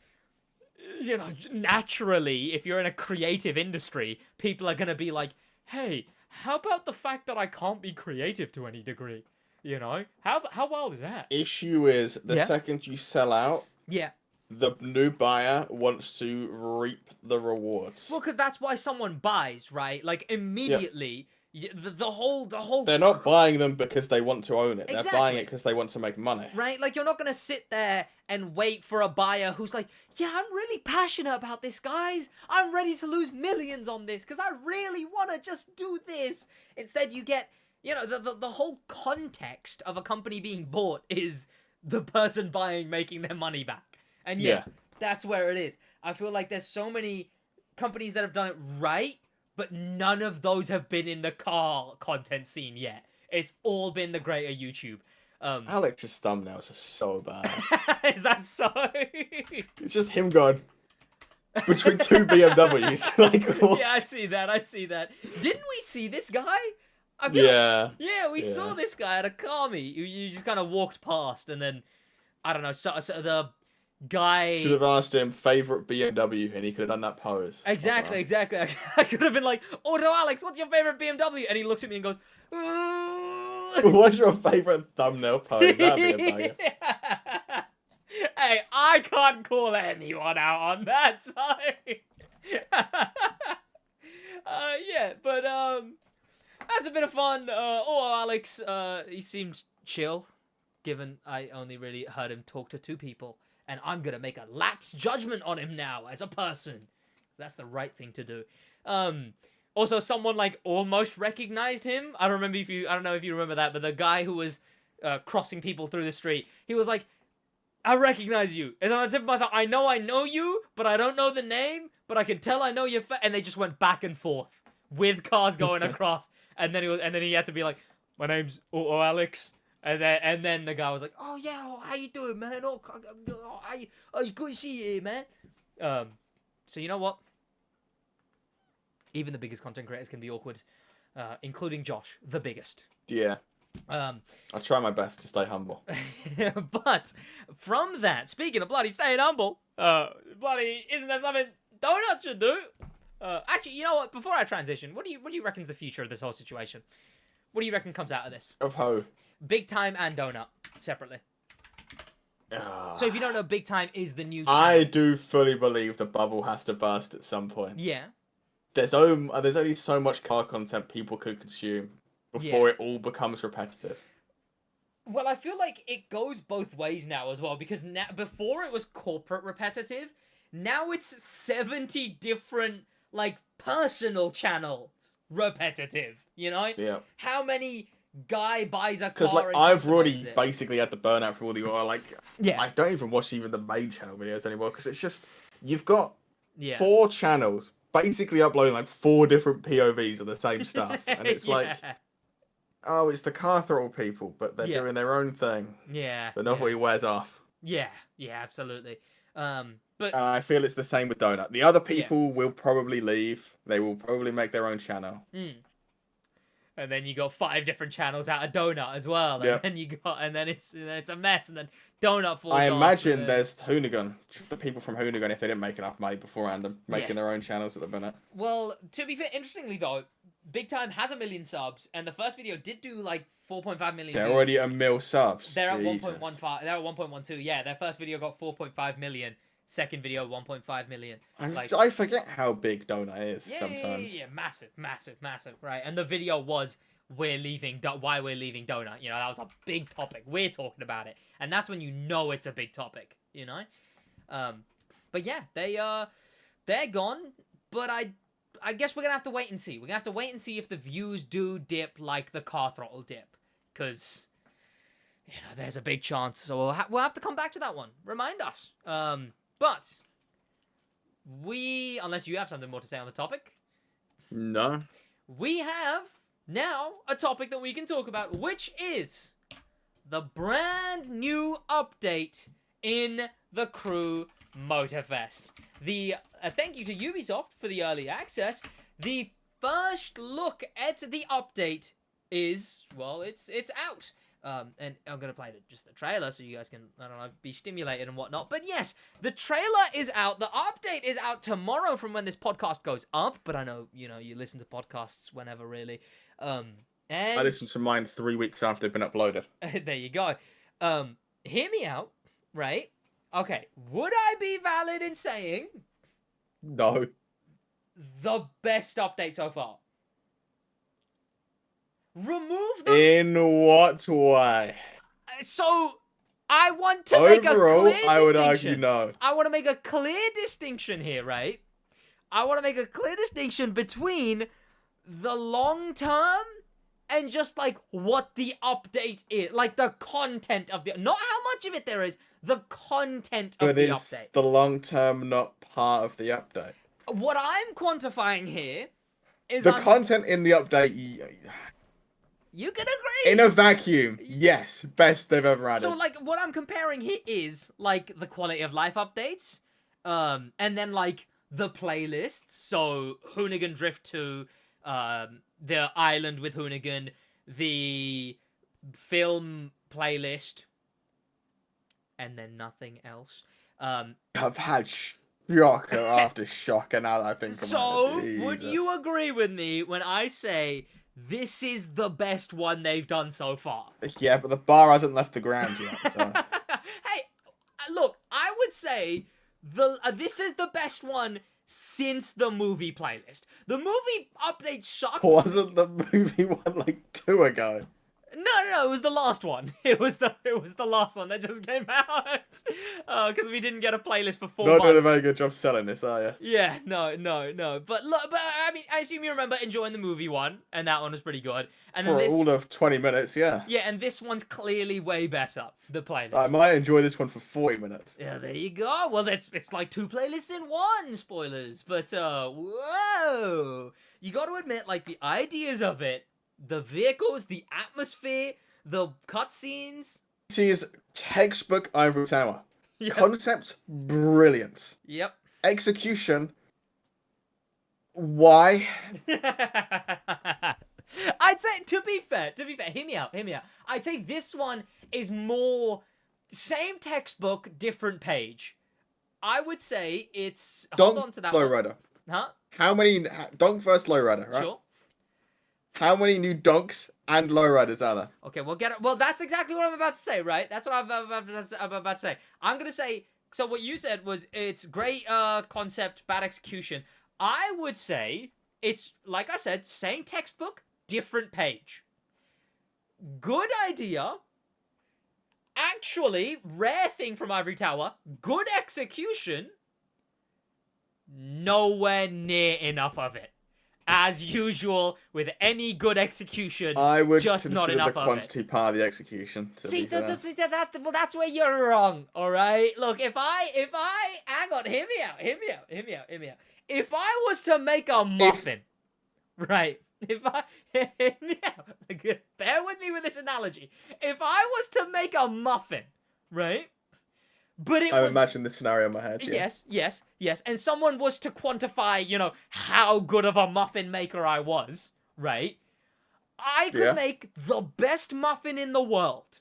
naturally, if you're in a creative industry, people are gonna be like, hey, how about the fact that I can't be creative to any degree? How wild is that? Issue is the second you sell out, the new buyer wants to reap the rewards. Well, because that's why someone buys, right? Like immediately, the whole. They're not buying them because they want to own it. Exactly. They're buying it because they want to make money. Right? Like you're not gonna sit there and wait for a buyer who's like, yeah, I'm really passionate about this, guys. I'm ready to lose millions on this because I really want to just do this. Instead, you get, the whole context of a company being bought is the person buying making their money back. And that's where it is. I feel like there's so many companies that have done it right, but none of those have been in the car content scene yet. It's all been the greater YouTube. Alex's thumbnails are so bad. Is that so? It's just him going between two BMWs. What? Yeah, I see that. Didn't we see this guy? We saw this guy at a car meet. You just kind of walked past, and then, I don't know, so the guy should have asked him favorite BMW, and he could have done that pose. Exactly. I could have been like, Auto Alex, what's your favorite BMW? And he looks at me and goes, what's your favorite thumbnail pose? That'd be a banger. Hey, I can't call anyone out on that, sorry. That's a bit of fun. Alex, he seems chill, given I only really heard him talk to two people. And I'm going to make a lapse judgment on him now as a person. That's the right thing to do. Also, someone almost recognized him. I don't know if you remember that, but the guy who was crossing people through the street, he was like, I recognize you. It's on the tip of my tongue. I know you, but I don't know the name, but I can tell I know your face. And they just went back and forth with cars going across. And then he had to be like, my name's Auto Alex. And then the guy was like, oh yeah, how you doing, man? Oh, good to see you, man. So you know what? Even the biggest content creators can be awkward, including Josh, the biggest. Yeah. I try my best to stay humble. But from that, speaking of bloody staying humble, isn't that something Donut should do? Actually, you know what? Before I transition, what do you reckon's the future of this whole situation? What do you reckon comes out of this? Of who? Big Time and Donut separately. So if you don't know, Big Time is the new channel. I do fully believe the bubble has to burst at some point. Yeah. There's only so much car content people could consume before it all becomes repetitive. Well, I feel like it goes both ways now as well, because before it was corporate repetitive, now it's 70 different personal channels repetitive, Yeah. How many guy buys a car? Because I've already basically had the burnout for all the I don't even watch even the main channel videos anymore, because it's just you've got 4 channels basically uploading 4 different POVs of the same stuff, and it's oh, it's the car throttle people, but they're doing their own thing. Yeah. The novelty wears off. Yeah, absolutely. But I feel it's the same with Donut. The other people will probably leave. They will probably make their own channel. And then you got 5 different channels out of Donut as well. And then it's a mess. And then Donut falls off. I imagine there's Hoonigan. The people from Hoonigan, if they didn't make enough money beforehand, are making their own channels at the minute. Well, to be fair, interestingly though, Big Time has 1 million subs, and the first video did do like 4.5 million They're views. already at mil subs. They're at Jesus. 1.15. They're at 1.12. Yeah, their first video got 4.5 million. Second video, 1.5 million. I forget how big Donut is sometimes. Yeah. Massive. Right, and the video was why we're leaving Donut. You know, that was a big topic. We're talking about it, and that's when you know it's a big topic. You know, but yeah, they're gone. But I guess we're gonna have to wait and see. We're gonna have to wait and see if the views do dip like the car throttle dip, because you know there's a big chance. So we'll have to come back to that one. Remind us. But unless you have something more to say on the topic, no, we have now a topic that we can talk about, which is the brand new update in the Crew Motorfest. Thank you to Ubisoft for the early access. The first look at the update is, well, it's out. And I'm going to play just the trailer so you guys can, I don't know, be stimulated and whatnot. But yes, the trailer is out. The update is out tomorrow from when this podcast goes up. But I know, you listen to podcasts whenever, really. And I listened to mine 3 weeks after they've been uploaded. There you go. Hear me out, right? Okay, would I be valid in saying... No. The best update so far? Remove the... In what way? So, I want to make a clear distinction. I would argue no. I want to make a clear distinction here, right? I want to make a clear distinction between the long term and just, like, what the update is. Like, the content of the... Not how much of it there is, the content of the update. But is the long term not part of the update? What I'm quantifying here is... The content in the update... You can agree. In a vacuum, yes, best they've ever added. So, like, what I'm comparing here is, like, the quality of life updates, and then, like, the playlists. So, Hoonigan Drift 2, the Island with Hoonigan, the film playlist, and then nothing else. I've had shocker after shocker now that I think about it. So, would you agree with me when I say... This is the best one they've done so far. Yeah, but the bar hasn't left the ground yet, so... Hey, look, I would say this is the best one since the movie playlist. The movie update sucked. Wasn't the movie one like 2 ago? No, it was the last one. It was the last one that just came out. Because we didn't get a playlist for 4 months. Not doing a very good job selling this, are you? Yeah, no. But look, I mean, I assume you remember enjoying the movie one, and that one was pretty good. And for then all of 20 minutes, yeah. Yeah, and this one's clearly way better. The playlist. I might enjoy this one for 40 minutes. Yeah, there you go. Well, it's like 2 playlists in one. Spoilers, but whoa! You got to admit, like the ideas of it. The vehicles, the atmosphere, the cutscenes. This is textbook Ivory Tower. Yep. Concept, brilliant. Yep. Execution, why? I'd say, to be fair, hear me out. I'd say this one is more same textbook, different page. I would say it's... Donk, hold on to that Lowrider. Huh? How many... Donk versus Lowrider, right? Sure. How many new Donks and Lowriders are there? Okay, well, that's exactly what I'm about to say, right? That's what I'm about to say. I'm going to say, so what you said was it's great concept, bad execution. I would say it's, like I said, same textbook, different page. Good idea. Actually, rare thing from Ivory Tower, good execution. Nowhere near enough of it. As usual, with any good execution, I would just not enough the of quantity part of the execution. See, well, that's where you're wrong. All right, look, hang on, hear me out. If I was to make a muffin, right? Hear me out. Bear with me with this analogy. If I was to make a muffin, right? But I imagine this scenario in my head. Yeah. Yes. And someone was to quantify, how good of a muffin maker I was, right? I could make the best muffin in the world.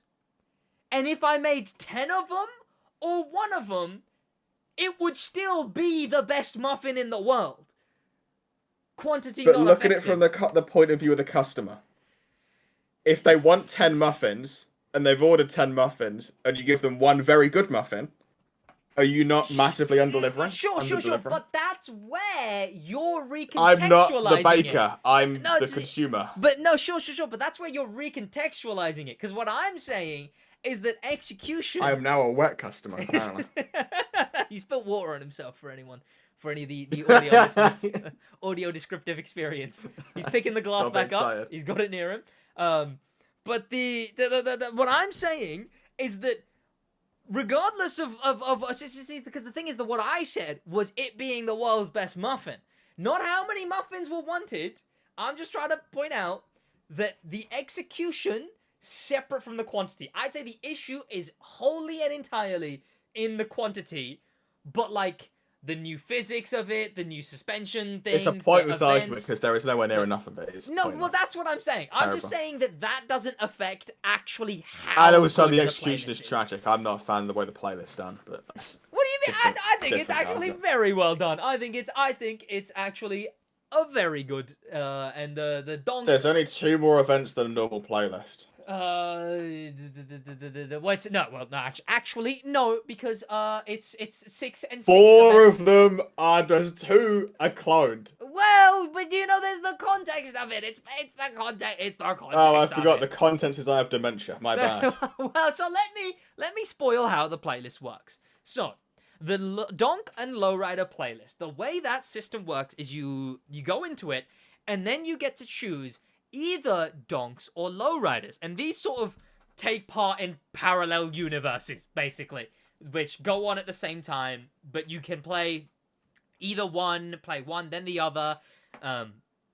And if I made 10 of them, or 1 of them, it would still be the best muffin in the world. quantity But not look at affecting. it from the point of view of the customer. If they want 10 muffins, and they've ordered 10 muffins, and you give them one very good muffin, are you not massively under-delivering? Sure. But that's where you're I'm not the recontextualizing baker. it. I'm No, the consumer. But no, sure. But that's where you're recontextualizing it. Because what I'm saying is that execution. I am now a wet customer, apparently. He spilled water on himself for any of the audio listeners. Audio descriptive experience. He's picking the glass back up. He's got it near him. But what I'm saying is that regardless of because the thing is that what I said was it being the world's best muffin, not how many muffins were wanted. I'm just trying to point out that the execution separate from the quantity. I'd say the issue is wholly and entirely in the quantity, but like the new physics of it, the new suspension things. It's a pointless argument because there is nowhere near enough of it. It's no, pointless. well, that's what I'm saying. Terrible. I'm just saying that doesn't affect actually how. And also, the good execution is tragic. I'm not a fan of the way the playlist's done, but. What do you mean? I think it's actually very well done. I think it's actually a very good and the Donks. There's only 2 more events than a normal playlist. What's no? Well, no. Actually, no, because it's 6 and 6. 4 events. of them are just 2 are cloned. Well, but you know, there's the context of it. It's the context. It's the context. Oh, I forgot. The content is I have dementia. My bad. Well, so let me spoil how the playlist works. So, the Donk and Lowrider playlist. The way that system works is you go into it, and then you get to choose either donks or lowriders, and these sort of take part in parallel universes, basically, which go on at the same time, but you can play either one, then the other,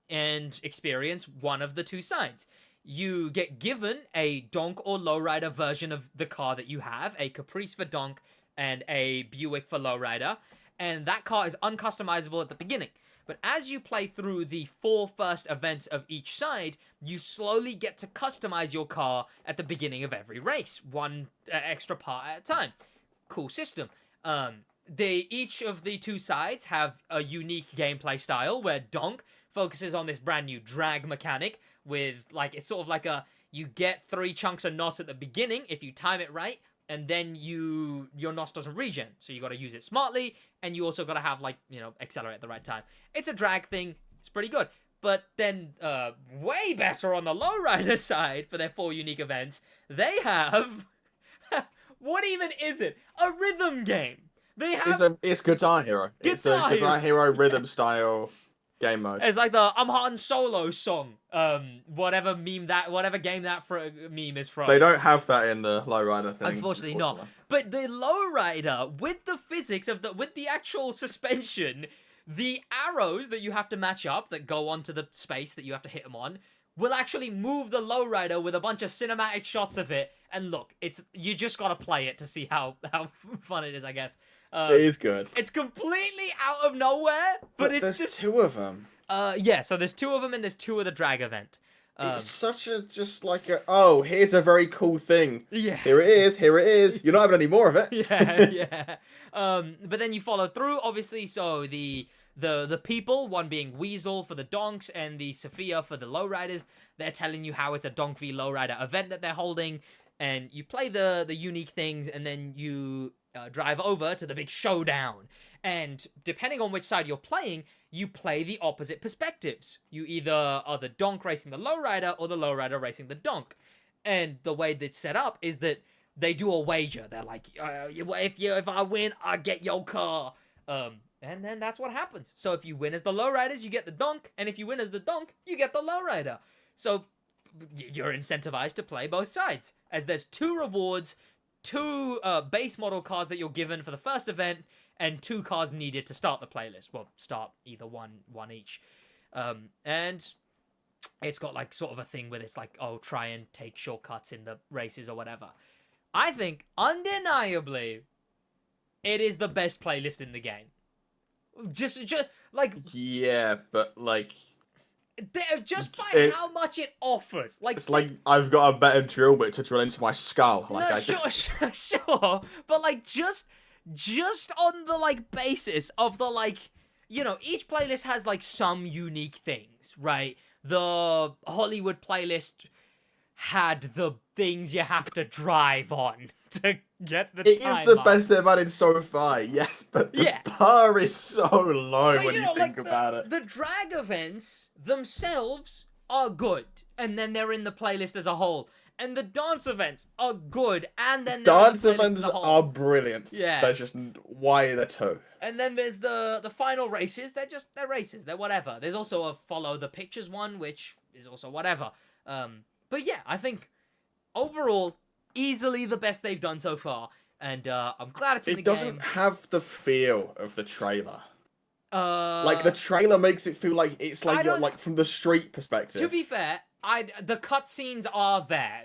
and experience one of the 2 sides. You get given a donk or lowrider version of the car that you have, a Caprice for donk and a Buick for lowrider, and that car is uncustomizable at the beginning. But as you play through the 4 first events of each side, you slowly get to customize your car at the beginning of every race, one extra part at a time. Cool system. Each of the 2 sides have a unique gameplay style, where Donk focuses on this brand new drag mechanic with, like, it's sort of like you get 3 chunks of NOS at the beginning if you time it right, and then your NOS doesn't regen, so you got to use it smartly, and you also got to have, like, accelerate at the right time. It's a drag thing. It's pretty good. But then, way better on the lowrider side for their 4 unique events, they have what even is it? A rhythm game. They have it's Guitar Hero. It's a Guitar Hero rhythm style game mode. It's like the I'm Han Solo song. Whatever game that meme is from. They don't have that in the lowrider thing. Unfortunately not. But the lowrider, with the physics of with the actual suspension, the arrows that you have to match up that go onto the space that you have to hit them on will actually move the lowrider with a bunch of cinematic shots of it. And look, you just gotta play it to see how fun it is, I guess. It is good. It's completely out of nowhere, but it's just 2 of them. Yeah, so there's 2 of them and there's 2 of the drag event. It's such a, here's a very cool thing. Yeah. Here it is. You're not having any more of it. Yeah. But then you follow through, obviously, so the people, one being Weasel for the donks and the Sophia for the lowriders, they're telling you how it's a donk v lowrider event that they're holding, and you play the unique things, and then you drive over to the big showdown. And depending on which side you're playing, you play the opposite perspectives. You either are the donk racing the lowrider or the lowrider racing the donk. And the way that's set up is that they do a wager. They're like, if I win, I get your car. And then that's what happens. So if you win as the lowriders, you get the donk. And if you win as the donk, you get the lowrider. So you're incentivized to play both sides. As there's 2 rewards, 2 base model cars that you're given for the first event, and 2 cars needed to start the playlist. Well, start either one each. And it's got, like, sort of a thing where it's like, oh, try and take shortcuts in the races or whatever. I think, undeniably, it is the best playlist in the game. Just like... Yeah, but, like... Just by how much it offers. Like, it's like I've got a better drill bit to drill into my skull. Like, no, sure. But, like, just on the, like, basis of the, like... each playlist has like some unique things, right? The Hollywood playlist had the things you have to drive on to get the time It is the up. best they've added so far, yes, but the bar is so low when you think about it. The drag events themselves are good, and then they're in the playlist as a whole. And the dance events are good, and then dance events are brilliant. Yeah, that's just why the two. And then there's the final races. They're races. They're whatever. There's also a follow the pictures one, which is also whatever. But yeah, I think overall easily the best they've done so far, and I'm glad it's in the game. It doesn't have the feel of the trailer. Like the trailer makes it feel like it's like you're like from the street perspective. To be fair, the cutscenes are there.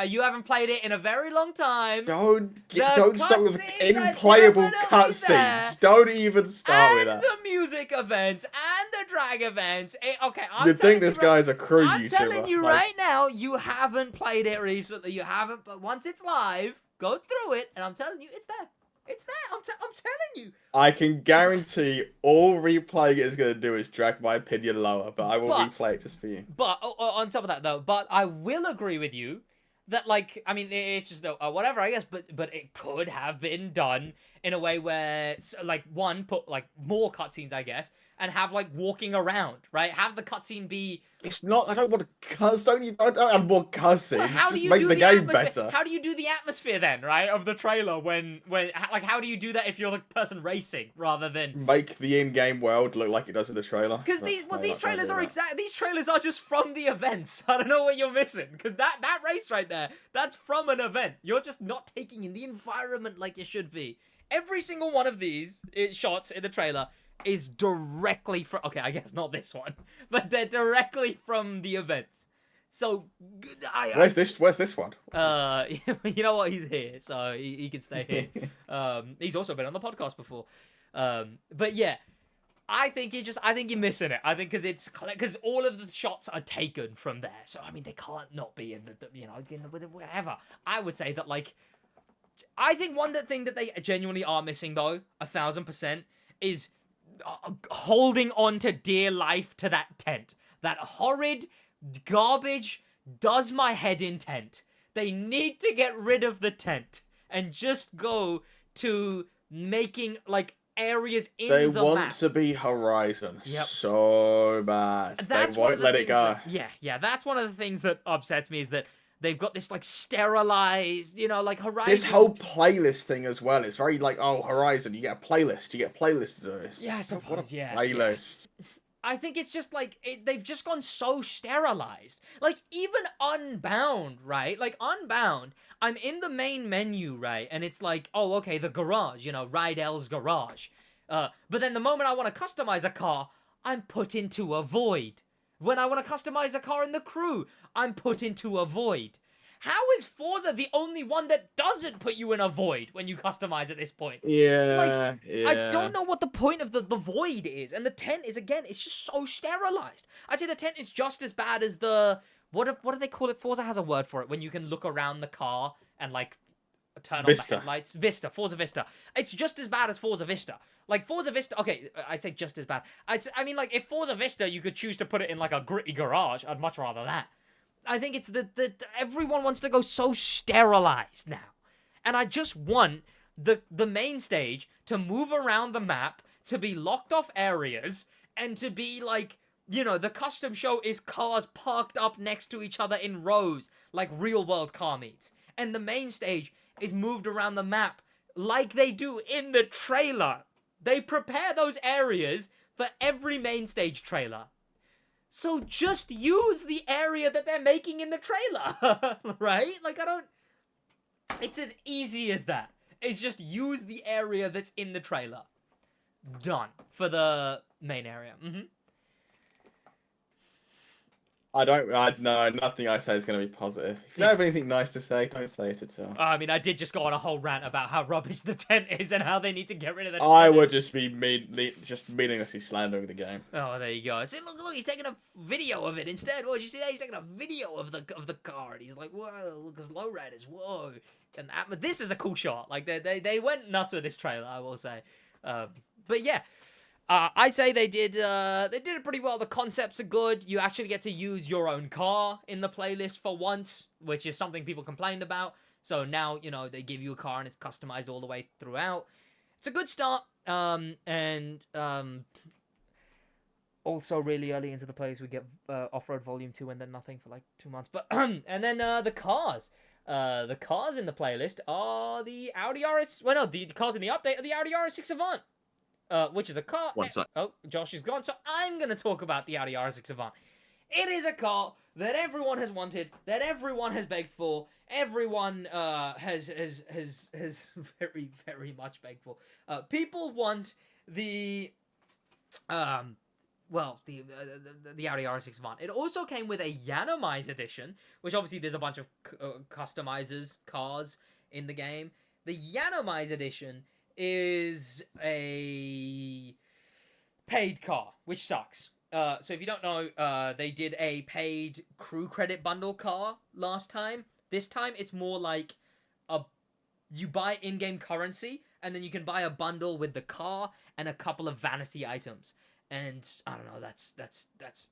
You haven't played it in a very long time. Don't start with unplayable cutscenes. Don't even start with that. And the music events and the drag events. You'd think this guy's a crew YouTuber. I'm telling you right now, you haven't played it recently. You haven't, but once it's live, go through it, and I'm telling you, it's there. It's there. I'm telling you. I can guarantee all replaying it is going to do is drag my opinion lower, but I will replay it just for you. But on top of that, though, I will agree with you that, like, I mean, it's just whatever, I guess, but it could have been done in a way where, like, one, put, like, more cutscenes, I guess, and have, like, walking around, right? Have the cutscene be... It's not... I don't want to I don't have more cutscenes. Well, how do you make do the game better. How do you do the atmosphere, then, right, of the trailer when... Like, how do you do that if you're the person racing, rather than... Make the in-game world look like it does in the trailer. Because these trailers are These trailers are just from the events. I don't know what you're missing. Because that race right there, that's from an event. You're just not taking in the environment like you should be. Every single one of these shots in the trailer is directly from... Okay, I guess not this one. But they're directly from the events. So... Where's this one? You know what? He's here, so he can stay here. He's also been on the podcast before. But yeah, I think you're missing it. I think because all of the shots are taken from there. So, I mean, they can't not be in the whatever. I would say that, like... I think one thing that they genuinely are missing, though, 1,000%, is holding on to dear life to that tent. That horrid, garbage, does my head in tent. They need to get rid of the tent and just go to making, like, areas in the map. They want to be Horizon so bad. They won't let it go. Yeah, that's one of the things that upsets me, is that they've got this, like, sterilized, like, Horizon. This whole playlist thing as well. It's very like, oh, Horizon, you get a playlist. You get a playlist to do this. Yeah, I suppose, what a playlist. Yeah. I think it's just, like, they've just gone so sterilized. Like, even Unbound, right? Like, Unbound, I'm in the main menu, right? And it's like, oh, okay, the garage, Rydel's garage. But then the moment I want to customize a car, I'm put into a void. When I want to customize a car in the crew, I'm put into a void. How is Forza the only one that doesn't put you in a void when you customize at this point? Yeah, I don't know what the point of the void is. And the tent is, again, it's just so sterilized. I'd say the tent is just as bad as the... What do they call it? Forza has a word for it, when you can look around the car and, like, turn on the headlights. Vista. Forza Vista. It's just as bad as Forza Vista. Like, Forza Vista... Okay, I'd say just as bad. I mean, like, if Forza Vista, you could choose to put it in, like, a gritty garage, I'd much rather that. I think it's that everyone wants to go so sterilized now. And I just want the main stage to move around the map, to be locked off areas, and to be, like... the custom show is cars parked up next to each other in rows, like real-world car meets. And the main stage is moved around the map like they do in the trailer. They prepare those areas for every main stage trailer. So just use the area that they're making in the trailer, right? Like, it's as easy as that. It's just use the area that's in the trailer. Done. For the main area. Mm-hmm. No, nothing I say is going to be positive. If you don't have anything nice to say, don't say it at all. I mean, I did just go on a whole rant about how rubbish the tent is and how they need to get rid of the tent. I would just be meaninglessly slandering the game. Oh, there you go. See, look, he's taking a video of it instead. Oh, did you see that? He's taking a video of the car, and he's like, whoa, because Lowriders, whoa. And this is a cool shot. Like, they went nuts with this trailer, I will say. But yeah. I'd say they did it pretty well. The concepts are good. You actually get to use your own car in the playlist for once, which is something people complained about. So now, they give you a car and it's customized all the way throughout. It's a good start. Also really early into the playlist we get Off-Road Volume 2 and then nothing for like 2 months. But and then the cars. The cars in the playlist are the Audi RS. Well, no, the cars in the update are the Audi RS6 Avant. Which is a car. One sec. Oh, Josh is gone, so I'm gonna talk about the Audi RS6 Avant. It is a car that everyone has wanted, that everyone has begged for, everyone has very, very much begged for. People want the the Audi RS6 Avant. It also came with a Yanamize edition, which obviously there's a bunch of customizers cars in the game. The Yanamize edition is a paid car, which sucks. So if you don't know, they did a paid crew credit bundle car last time. This time it's more like you buy in-game currency and then you can buy a bundle with the car and a couple of vanity items. And I don't know, that's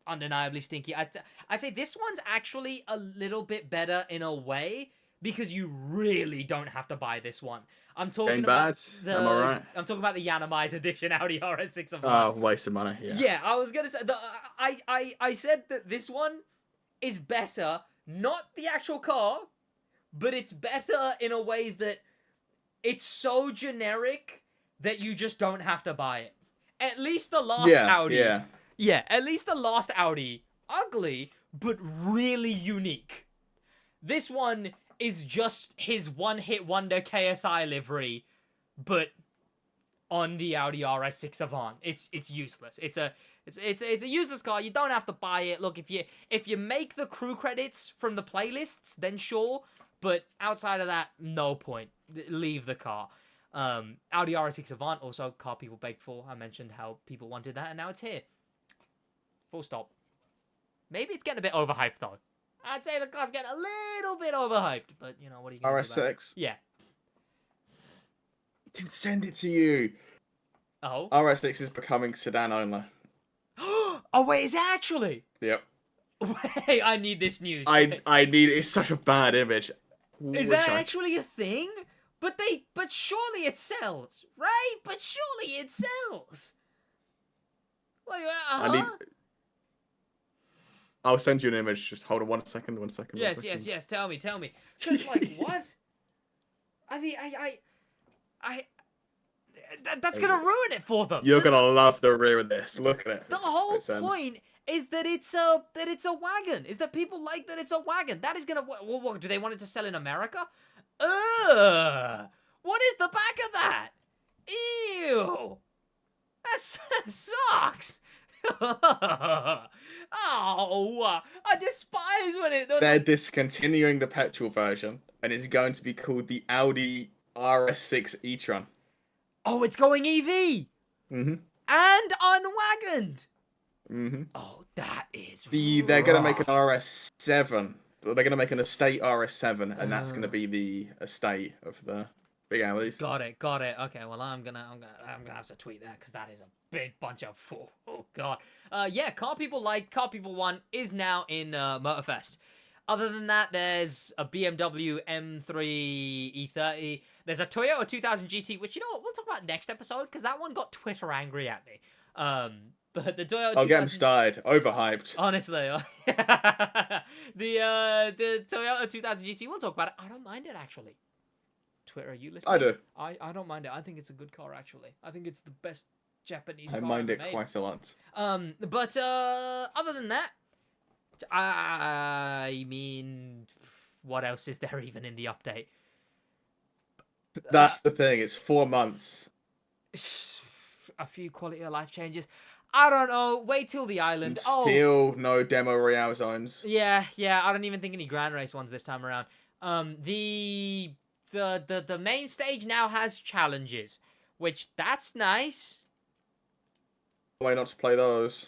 undeniably stinky. I'd say this one's actually a little bit better in a way because you really don't have to buy this one. I'm talking about Am I right? I'm talking about the Yanamize edition Audi RS6 Avant. Oh, waste of money. Yeah. Yeah, I was gonna say I said that this one is better, not the actual car, but it's better in a way that it's so generic that you just don't have to buy it. At least the last Audi. Yeah, at least the last Audi, ugly, but really unique. This one is just his one-hit wonder KSI livery, but on the Audi RS6 Avant. It's useless. It's a useless car. You don't have to buy it. Look, if you make the crew credits from the playlists, then sure. But outside of that, no point. Leave the car. Audi RS6 Avant, also car people begged for. I mentioned how people wanted that, and now it's here. Full stop. Maybe it's getting a bit overhyped, though. I'd say the car's getting a little bit overhyped, but, what are you going to do about it? RS6? Yeah. I can send it to you. Oh? RS6 is becoming sedan only. Oh, wait, is it actually? Yep. Wait, I need this news. I need it's such a bad image. Is that actually a thing? But surely it sells, right? But surely it sells. Like, I'll send you an image. Just hold on 1 second. Yes. Tell me. Because what? I mean, that's gonna ruin it for them. You're gonna love the rear of this. Look at it. The whole point is that it's a wagon. Is that people like that it's a wagon? That is gonna. What do they want it to sell in America? What is the back of that? Ew. That sucks. Oh, I despise when it. They're discontinuing the petrol version, and it's going to be called the Audi RS6 e-tron. Oh, it's going EV. Mm-hmm. And unwagoned. Mm-hmm. Oh, that is. They're going to make an RS7. They're going to make an estate RS7, and that's going to be the estate of the big Audis. Got it. Okay, well, I'm gonna have to tweet that because that is a big bunch of. Oh God. Yeah, car people want is now in Motorfest. Other than that, there's a BMW M3 E30. There's a Toyota 2000 GT, which, you know what, we'll talk about next episode, because that one got Twitter angry at me. But the Toyota 2000... I'll get him started. Overhyped. Honestly. The Toyota 2000 GT, we'll talk about it. I don't mind it, actually. Twitter, are you listening? I do. I don't mind it. I think it's a good car, actually. I think it's the best Japanese car I mind it made. quite a lot. But other than that, I mean, what else is there even in the update? That's the thing. It's 4 months. A few quality of life changes. I don't know. Wait till the island. And still no demo royale zones. Yeah. I don't even think any grand race ones this time around. The main stage now has challenges, which that's nice. Why not to play those?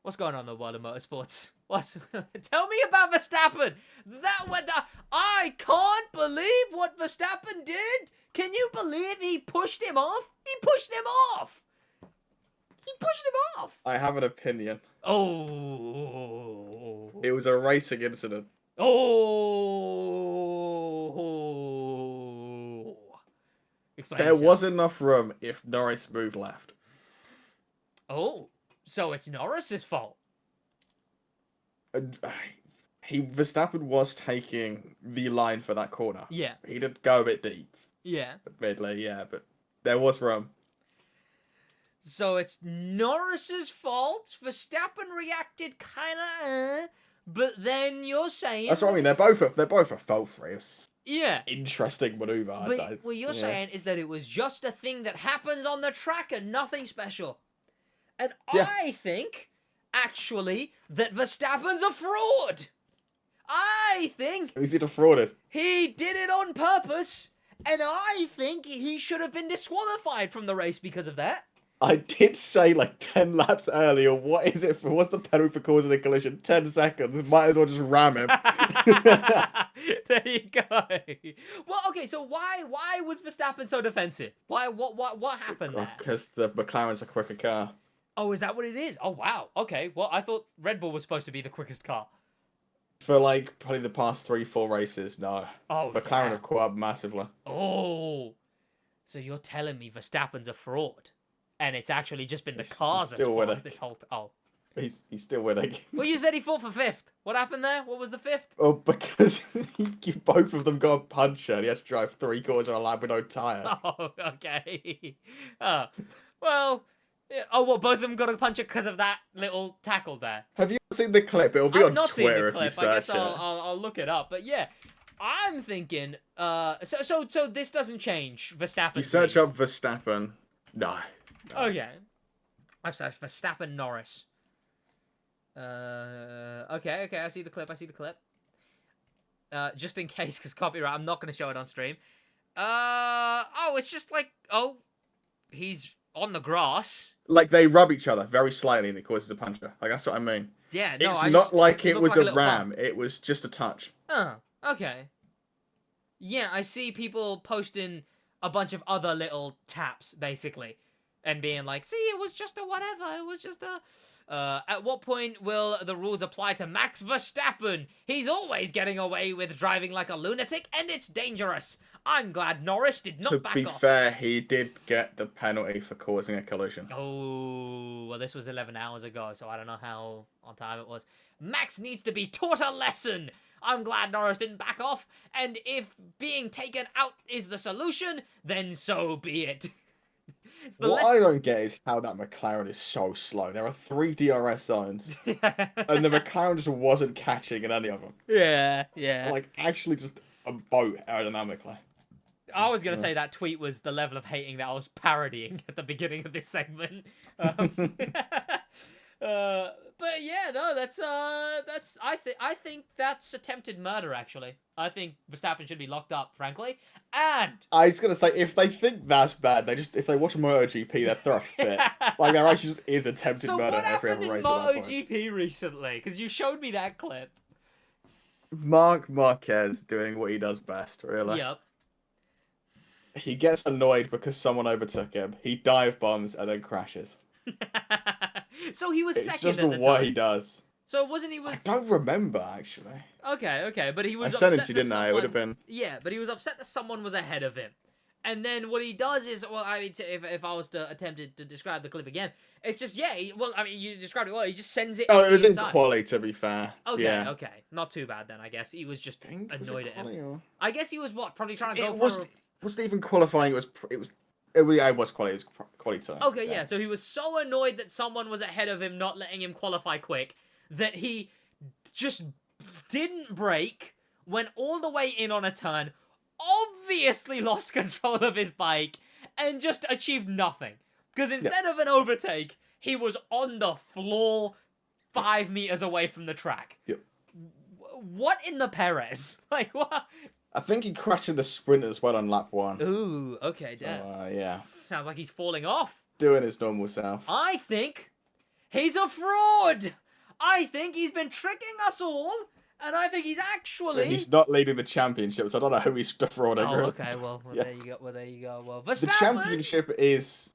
What's going on in the world of motorsports? Tell me about Verstappen. I can't believe what Verstappen did Can you believe he pushed him off? He pushed him off. He pushed him off. I have an opinion. Oh. It was a racing incident. Oh. Explain There yourself. was enough room if Norris moved left. Oh. So it's Norris's fault. Verstappen was taking the line for that corner. Yeah. He did go a bit deep. Yeah. Admittedly, yeah, but there was room. So it's Norris's fault. Verstappen reacted kind of, but then you're saying That's what I mean. They're both a fault free. Yeah. Interesting maneuver. But what you're saying is that it was just a thing that happens on the track and nothing special. And Yeah. I think, actually, that Verstappen's a fraud. I think Who's he defrauded? he did it on purpose, and I think he should have been disqualified from the race because of that. I did say like 10 laps earlier, what's the penalty for causing a collision? 10 seconds. Might as well just ram him. There you go. Well, okay, so why was Verstappen so defensive? What happened there? Because the McLaren's a quicker car. Oh, is that what it is? Oh, wow. Okay, well, I thought Red Bull was supposed to be the quickest car. For like probably the past 3-4 races, no. Oh, McLaren have caught up massively. Oh, so you're telling me Verstappen's a fraud, and it's actually just been the cars that's fast this whole time. Oh, he's still winning. well, you said he fought for fifth. What happened there? What was the fifth? Oh, because both of them got a puncher, and he had to drive 3/4 of a lap with no tyre. Oh, okay. Well. Yeah. Oh, well, both of them got a puncher because of that little tackle there. Have you seen the clip? It'll be I've on not Twitter seen the if you clip. search I guess it. I'll look it up. But yeah, I'm thinking. So this doesn't change Verstappen. You search up Verstappen. No. Okay. I've searched Verstappen Norris. Okay. I see the clip. Just in case, because copyright, I'm not going to show it on stream. Oh, it's just like, he's on the grass. Like, they rub each other very slightly and it causes a puncher. Like, that's what I mean. Yeah, no, it's not like it was a ram. Bump. It was just a touch. Oh, okay. Yeah, I see people posting a bunch of other little taps, basically. And being like, see, it was just a whatever. It was just a... at what point will the rules apply to Max Verstappen? He's always getting away with driving like a lunatic, and it's dangerous. I'm glad Norris did not back off. To be fair, he did get the penalty for causing a collision. Oh, well, this was 11 hours ago, so I don't know how on time it was. Max needs to be taught a lesson. I'm glad Norris didn't back off, and if being taken out is the solution, then so be it. What I don't get is how that McLaren is so slow. There are 3 DRS zones, and the McLaren just wasn't catching in any of them. Yeah. Like, actually just a boat aerodynamically. I was going to say that tweet was the level of hating that I was parodying at the beginning of this segment. But yeah, no, that's I think that's attempted murder, actually. I think Verstappen should be locked up, frankly. And I was gonna say, if they think that's bad, if they watch MotoGP, they throw a fit. Like, there actually just is attempted murder every other race. So what happened in MotoGP recently? Because you showed me that clip. Marques doing what he does best, really. Yep. He gets annoyed because someone overtook him. He dive bombs and then crashes. So he was it's second just at the what time. he does. So wasn't he was? I don't remember actually. Okay, but he was. I sent it upset to you, that didn't I? It would have been. Yeah, but he was upset that someone was ahead of him. And then what he does is, well, I mean, if I was to attempt to describe the clip again, it's just, yeah, you described it well. He just sends it. Oh, it was inside. in quali, to be fair. Okay, yeah. Okay, not too bad then. I guess he was just annoyed at him. Or... I guess he was probably trying to go for. Wasn't even qualifying. It was quali. It was quali time. Okay, yeah. So he was so annoyed that someone was ahead of him, not letting him qualify quick, that he just didn't brake, went all the way in on a turn, obviously lost control of his bike, and just achieved nothing. Because instead of an overtake, he was on the floor 5 meters away from the track. Yep. What in the Perez? Like, what? I think he crashed in the sprint as well on lap 1. Ooh, okay, damn. So, yeah. Sounds like he's falling off. Doing his normal self. I think he's a fraud. I think he's been tricking us all, And I think he's actually... He's not leading the championship, so I don't know who he's defrauding. Oh, okay, well, yeah. There you go. Well, there you go. Well, Verstappen... The championship is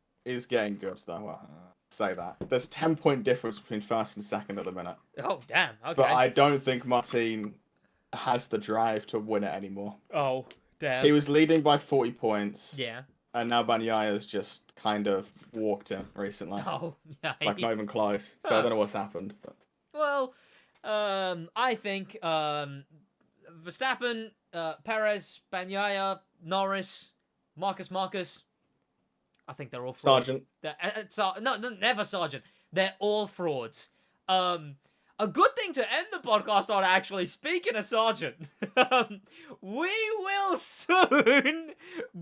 getting good, though. Well, say that. There's a 10-point difference between first and second at the minute. Oh, damn. Okay. But I don't think Martin has the drive to win it anymore. Oh, damn. He was leading by 40 points. Yeah. And now Bagnaya's just kind of walked him recently. Oh, yeah. Like, not even close. So I don't know what's happened. But... Well, I think Verstappen, Perez, Bagnaia, Norris, Marques. I think they're all frauds. Sergeant. No, never Sergeant. They're all frauds. A good thing to end the podcast on, actually, speaking of Sergeant, we will soon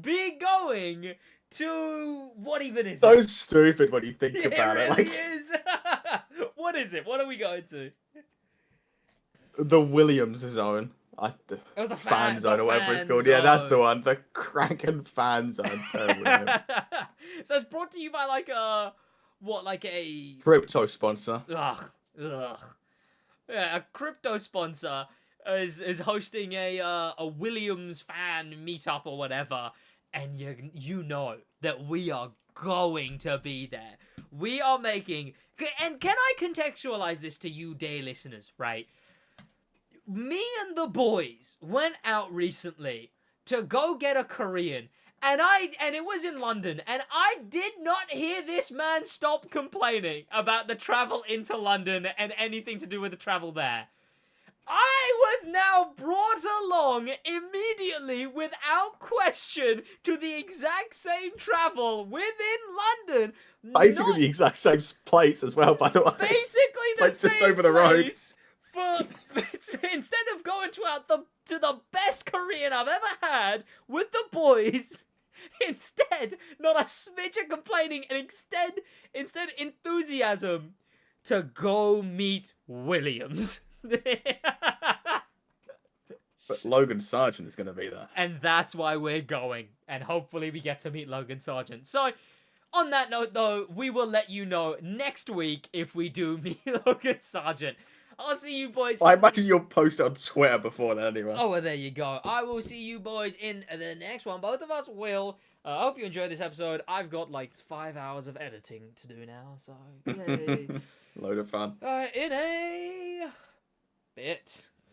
be going to... What even is it? So stupid when you think about it. It really is. What is it? What are we going to? The Williams zone. The fan zone or whatever it's called. Yeah, that's the one. The Kraken fan zone. So it's brought to you by like a crypto sponsor. Ugh. Yeah, a crypto sponsor is hosting a Williams fan meetup or whatever, and you know that we are going to be there. We are making... And can I contextualize this to you, day listeners, right? Me and the boys went out recently to go get a Korean, and it was in London, and I did not hear this man stop complaining about the travel into London and anything to do with the travel there. I was now brought along immediately, without question, to the exact same travel within London. Basically the exact same place as well, by the way. Basically the same just over the road. Instead of going to the best Korean I've ever had with the boys, instead, not a smidge of complaining, and instead enthusiasm to go meet Williams. But Logan Sargent is going to be there. And that's why we're going. And hopefully we get to meet Logan Sargent. So, on that note, though, we will let you know next week if we do meet Logan Sargent. I'll see you boys. I imagine you'll post it on Twitter before that anyway. Oh, well, there you go. I will see you boys in the next one. Both of us will. I hope you enjoyed this episode. I've got like 5 hours of editing to do now, so yay. Load of fun. In a bit.